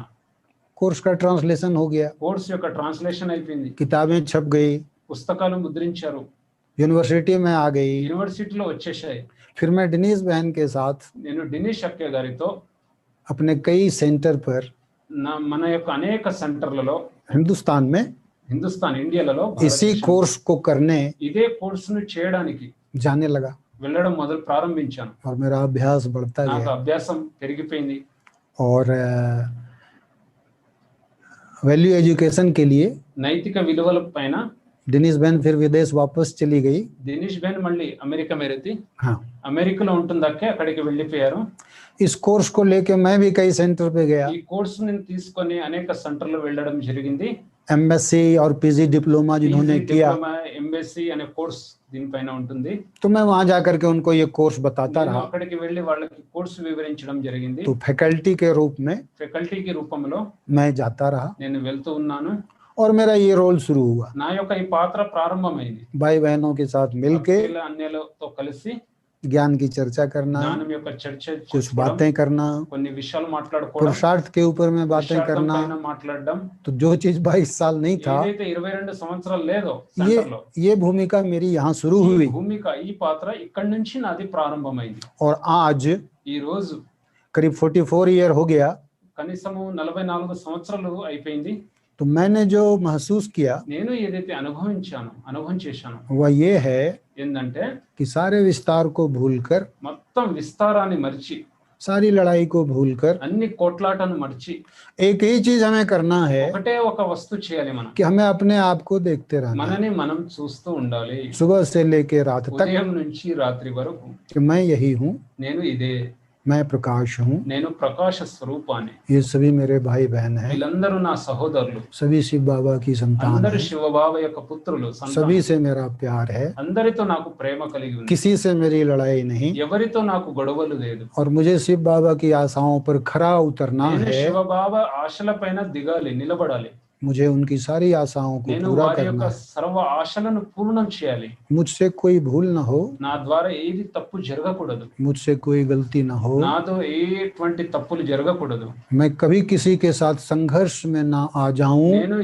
कोर्स का ट्रांसलेशन हो गया, కోర్స్ యొక్క ట్రాన్స్లేషన్ అయిపోయింది, किताबें छप गई, పుస్తకాలు ముద్రించారు, यूनिवर्सिटी में आ गई. యూనివర్సిటీలో వచ్చేసాయి. फिर मैं दिनेश बहन के साथ నేను దినేష్ అక్కయ్య గారితో अपने कई सेंटर पर మన యొక్క అనేక సెంటర్లలో हिंदुस्तान में హిందుస్థాన్ ఇండియాలలో इसी कोर्स को करने ఇదే కోర్సును చేయడానికి जाने लगा వెళ్ళడం ప్రారంభించాను. और मेरा अभ्यास बढ़ता నాకు गया. అభ్యాసం పెరిగిపోయింది. और वैल्यू एजुकेशन के लिए నైతిక విలువల పైన दिनेश बहन फिर विदेश वापस चली गई. దినేష్ బెన్ మళ్ళీ అమెరికా మెరితి, हाँ, అమెరికాలో ఉంటుందక్కే అక్కడికి వెళ్ళిపోయారు. इस कोर्स को लेके मैं भी कई सेंटर पे गया. ఈ కోర్సుని తీసుకొని అనేక సెంటర్లు వెళ్ళడం జరిగింది. एमएससी और पीजी डिप्लोमा जिन्होंने किया, ఎంబీసీ అనే కోర్స్ దీనిపైన ఉంటుంది. तो मैं वहां जाकर के उनको ये कोर्स बताता నేను रहा. అక్కడికి వెళ్ళి వాళ్ళకి కోర్సు వివరించడం జరిగింది. तो फैकल्टी के रूप में ఫ్యాకల్టీకి రూపంలో मैं जाता रहा నేను వెళ్తూ ఉన్నాను. और मेरा ये रोल शुरू हुआ. నా యొక్క ఈ పాత్ర ప్రారంభమైంది. भाई बहनों के साथ मिलके అన్యులతో కలిసి ज्ञान की चर्चा करना, జ్ఞానం యొక్క చర్చ कुछ చేసుకోవడం, बातें करना, కొన్ని విషయాలు మాట్లాడుకోవడం, पुरुषार्थ के ऊपर में बातें పురుషార్థం करना. పైన మాట్లాడడం. तो जो चीज 22 साल नहीं था, ఏదైతే 22 సంవత్సరాలు లేదో ये సెంటర్లో, ये भूमिका मेरी यहाँ शुरू ఈ हुई. భూమిక ఈ పాత్ర ఇక్కడి నుంచి నాది ప్రారంభమైంది. और आज ఈ రోజు करीब 44 ईयर हो गया. కనీసము 44 సంవత్సరాలు అయిపోయింది. तो मैंने जो महसूस किया నేను ఏదైతే అనుభవం చేశాను वह ये है ఏంటంటే कि सारे विस्तार को भूलकर, మొత్తం విస్తారాన్ని మరిచి, सारी लड़ाई को भूलकर, అన్ని కోట్లాటను మరిచి एक ही चीज हमें करना है ఒకటే ఒక వస్తు చేయాలి మనం, कि हमें अपने आप को देखते रहना है, మనని మనం చూస్తూ ఉండాలి सुबह से लेके रात तक, ఉదయం నుంచి రాత్రి వరకు कि मैं यही हूँ, నేను ఇదే, मैं प्रकाश हूँ, నేను ప్రకాశ స్వరూపాన్ని, ये सभी मेरे भाई बहन हैं, వీళ్ళందరూ నా సహోదరులు, सभी शिव बाबा की संतान అందరూ हैं, శివబాబ యొక్క పుత్రులు, सभी से मेरा प्यार है, అందరితో నాకు ప్రేమ కలిగి ఉంది, किसी से मेरी लड़ाई नहीं, ఎవరితో నాకు గొడవలు లేదు, और मुझे शिव बाबा की आशाओं पर खरा उतरना నేను है, శివబాబ ఆశల పైన దిగాలి, నిలబడాలి, मुझे उनकी सारी आशाओं को నేను पूरा వారి యొక్క करना है, సర్వ ఆశలను పూర్ణం చేయాలి, मुझसे कोई भूल न हो, నా ద్వారా ఏది తప్పు జరగకూడదు, मुझसे कोई गलती न हो, నాతో ఎటువంటి తప్పులు జరగకూడదు, मैं कभी किसी के साथ संघर्ष में ना आ जाऊं, నేను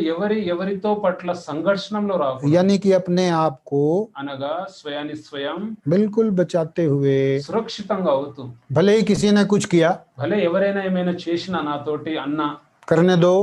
ఎవరితో పట్ల సంఘర్షణలో రాకూడదు, यानी कि अपने आप को అనగా స్వయాన్ని స్వయం बिल्कुल बचाते हुए, సురక్షితంగా అవుతూ, भले ही किसी ने कुछ किया, భలే ఎవరైనా ఏమైనా చేసినా నాతోటి అన్న करने दो,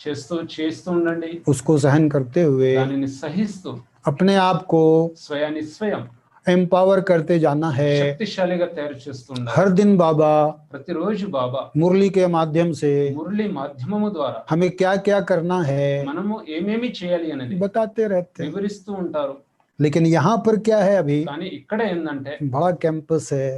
చేస్తూ ఉండండి, उसको सहन करते हुए దానిని సహిస్తూ अपने आप को స్వయాన్ని స్వయం एम्पावर करते जाना है। శక్తిశాలిగా తయారు చేస్తూ ఉండాలి। हर दिन बाबा ప్రతిరోజు బాబా मुरली के माध्यम से మురళి మాధ్యమము ద్వారా हमें क्या क्या करना है మనము ఏమేమి చేయాలి అనేది बताते रहते हैं, వివరిస్తూ ఉంటారు। लेकिन यहाँ पर क्या है, अभी కానీ ఇక్కడ ఏందంటే बड़ा कैंपस है,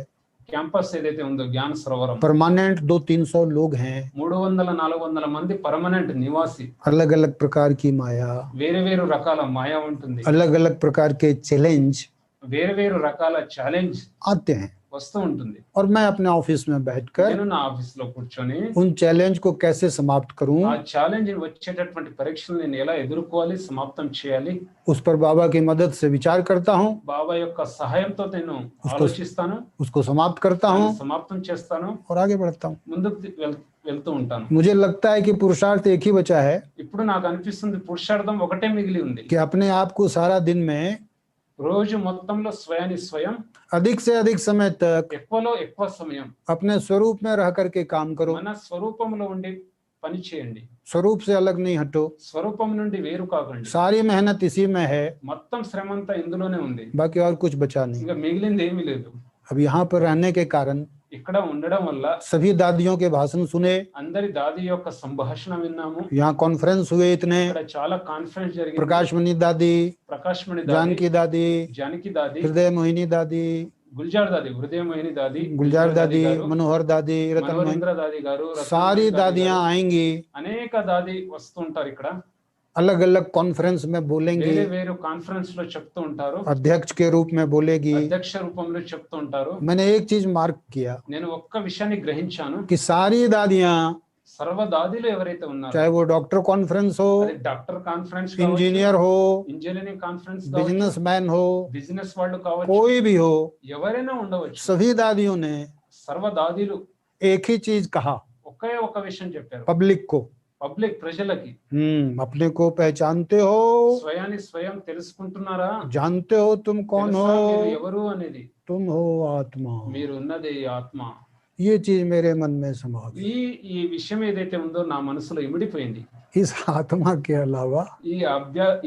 క్యాంపస్ ఏదైతే ఉందో జ్ఞాన సరోవరం, परमानेंट 200-300 लोग हैं, 300-400 మంది పర్మనెంట్ నివాసి, अलग अलग प्रकार की माया, వేరే వేరు రకాల మాయ ఉంటుంది, अलग अलग प्रकार के चैलेंज వేరే వేరు రకాల ఛాలెంజ్ आते हैं, వస్తూ ఉంటుంది। और मैं अपने ऑफिस में बैठकर నేను నా ఆఫీస్ లో కూర్చొని उन चैलेंज को कैसे समाप्त करूं, ఆ ఛాలెంజ్ వచ్చేటటువంటి పరీక్షలు నేను ఎలా ఎదుర్కోవాలి, సమాప్తం చేయాలి, उस पर बाबा की मदद से विचार करता हूं, బాబా యొక్క సహాయంతో నేను ఆలోచిస్తాను, उसको समाप्त करता हूं సమాప్తం చేస్తాను, और आगे बढ़ता हूं। ముందుకు వెళ్తూ ఉంటాను। मुझे लगता है कि पुरुषार्थ एक ही बचा है, ఇప్పుడు నాకు అనిపిస్తుంది పురుషార్థం ఒకటే మిగిలి ఉంది, कि अपने आप को सारा दिन में రోజు మొత్తంలో స్వయాన్ని స్వయం अधिक से अधिक समय तक ఎక్కువలో ఎక్కువ సమయం अपने स्वरूप में रह करके काम करो, మన స్వరూపంలో ఉండి పని చేయండి, स्वरूप से अलग नहीं हटो, స్వరూపం నుండి వేరు కాకండి। सारी मेहनत इसी में है, మొత్తం శ్రమ అంతా ఇందులోనే ఉంది, बाकी और कुछ बचा नहीं। ఇంకా మిగిలింది ఏమీ లేదు। अब यहाँ पर रहने के कारण ఇక్కడ ఉండడం వల్ల सभी दादियों के भाषण सुने, అందరి దాది యొక్క సంభాషణ విన్నాము, यहाँ कॉन्फ्रेंस हुए इतने, ఇక్కడ చాలా కాన్ఫరెన్స్ జరిగింది। प्रकाशमणि दादी, ప్రకాశ్మణి దాది, जानकी दादी, జానకి దాది, हृदय मोहिनी दादी, గుల్జార్ దాది, హృదయమోహిని దాది, गुलजार दादी, గారు, मनोहर दादी, रतन मोहिनी, మనోహరేంద్ర దాది గారు, రత్న सारी దాది दादियां గారు, आएंगी, అనేక దాది వస్తుంటారు ఇక్కడ, अलग अलग कॉन्फ्रेंस में बोलेंगी, వేరే వేరే కాన్ఫరెన్స్ లో చెప్తూ ఉంటారు, अध्यक्ष के रूप में बोलेगी। అధ్యక్ష రూపంలో చెప్తూ ఉంటారు। मैंने एक चीज मार्क किया నేను ఒక్క విషయాన్ని గ్రహించాను, कि सारी दादियां, సర్వ దాదిలు ఎవరైతే ఉన్నారో, चाहे वो डॉक्टर कॉन्फ्रेंस हो, అది డాక్టర్ కాన్ఫరెన్స్, इंजीनियर हो, ఇంజనీరింగ్ కాన్ఫరెన్స్, बिजनेसमैन हो, బిజినెస్ వాళ్ళు కావచ్చు, कोई भी हो, ఎవరైనా ఉండవచ్చు, सभी दादियों ने సర్వ దాదిలు एक ही चीज कहा ఒకే ఒక విషయం చెప్పారు पब्लिक को, పబ్లిక్ ప్రజలకి, अपने को पहचानते हो, స్వయాన్ని స్వయం తెలుసుకుంటున్నారా, जानते हो तुम कौन తెలుసా हो, మీరు ఎవరు అనేది, तुम हो आत्मा। మీరు ఉన్నది ఆత్మ। ये चीज मेरे मन में समा गई। ఈ విషయం ఏదైతే ఉందో నా మనసులో ఇమిడిపోయింది। इस आत्मा के अलावा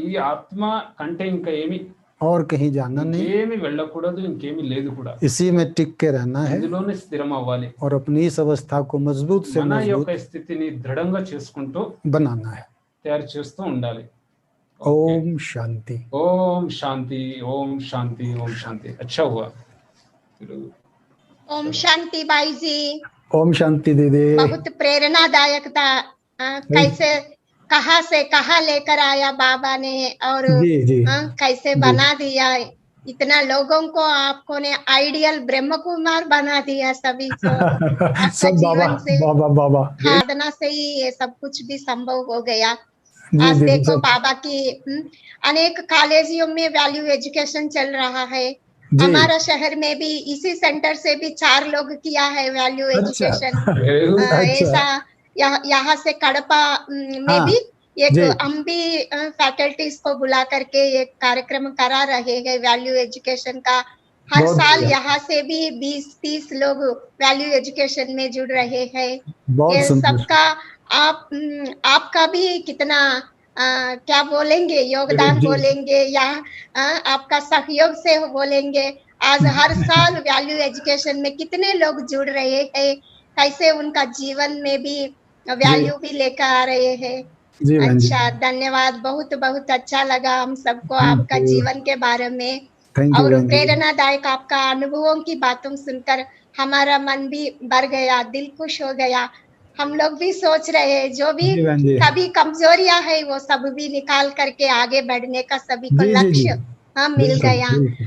ఈ ఆత్మ కంటే ఇంకా ఏమి और कहीं जाना नहीं, ఏమి వెళ్ళకూడదు, ఇంకేమి లేదు కూడా, इसी में टिक के रहना है ఇందులోనే స్థిరం అవ్వాలి, और अपनी इस अवस्था को मजबूत से మన मजबूत యొక్క స్థితిని దృఢంగా చేసుకుంటూ बनाना है। తయారు చేస్తూ ఉండాలి। ओम शांति। ఓం శాంతి, ఓం శాంతి, ఓం శాంతి। अच्छा हुआ। ओम शांति भाई जी, ओम शांति दीदी। बहुत प्रेरणादायक था। कैसे कहाँ से कहाँ लेकर आया बाबा ने, और जी जी कैसे बना दिया, इतना लोगों को आपको ने आइडियल ब्रह्म कुमार बना दिया सभी को। आपका सब बाबा जीवन से, बाबा बाबा साधना से ही ये सब कुछ भी संभव हो गया। जी आज दीदी देखो सब बाबा की अनेक कॉलेजों में वैल्यू एजुकेशन चल रहा है। जी। हमारा शहर में भी इसी सेंटर से भी 4 लोग किया है वैल्यू अच्छा एजुकेशन। अच्छा ऐसा यहाँ से कड़पा में हाँ, भी एक जी। हम भी फैकल्टीज को बुला करके एक कार्यक्रम करा रहे हैं वैल्यू एजुकेशन का। हर बहुत साल बढ़िया। यहाँ से भी 20-30 लोग वैल्यू एजुकेशन में जुड़ रहे हैं। बहुत ये सुंदर। सबका आपका भी कितना क्या बोलेंगे, योगदान जी। बोलेंगे या आपका सहयोग से बोलेंगे। आज हर साल वैल्यू एजुकेशन में कितने लोग जुड़ रहे हैं, कैसे उनका जीवन में भी वैल्यू भी लेकर आ रहे हैं। जी बहन जी। अच्छा, धन्यवाद। बहुत बहुत अच्छा लगा हम सबको थैंक आपका यू। जीवन के बारे में थैंक यू और बहन जी। प्रेरणादायक आपका अनुभवों की बातों सुनकर हमारा मन भी भर गया, दिल खुश हो गया। हम लोग भी सोच रहे हैं जो भी जी बहन जी। सभी कमजोरियां है वो सब भी निकाल करके आगे बढ़ने का सभी को जी जी जी लक्ष्य मिल बिल्कुल गया। बिल्कुल।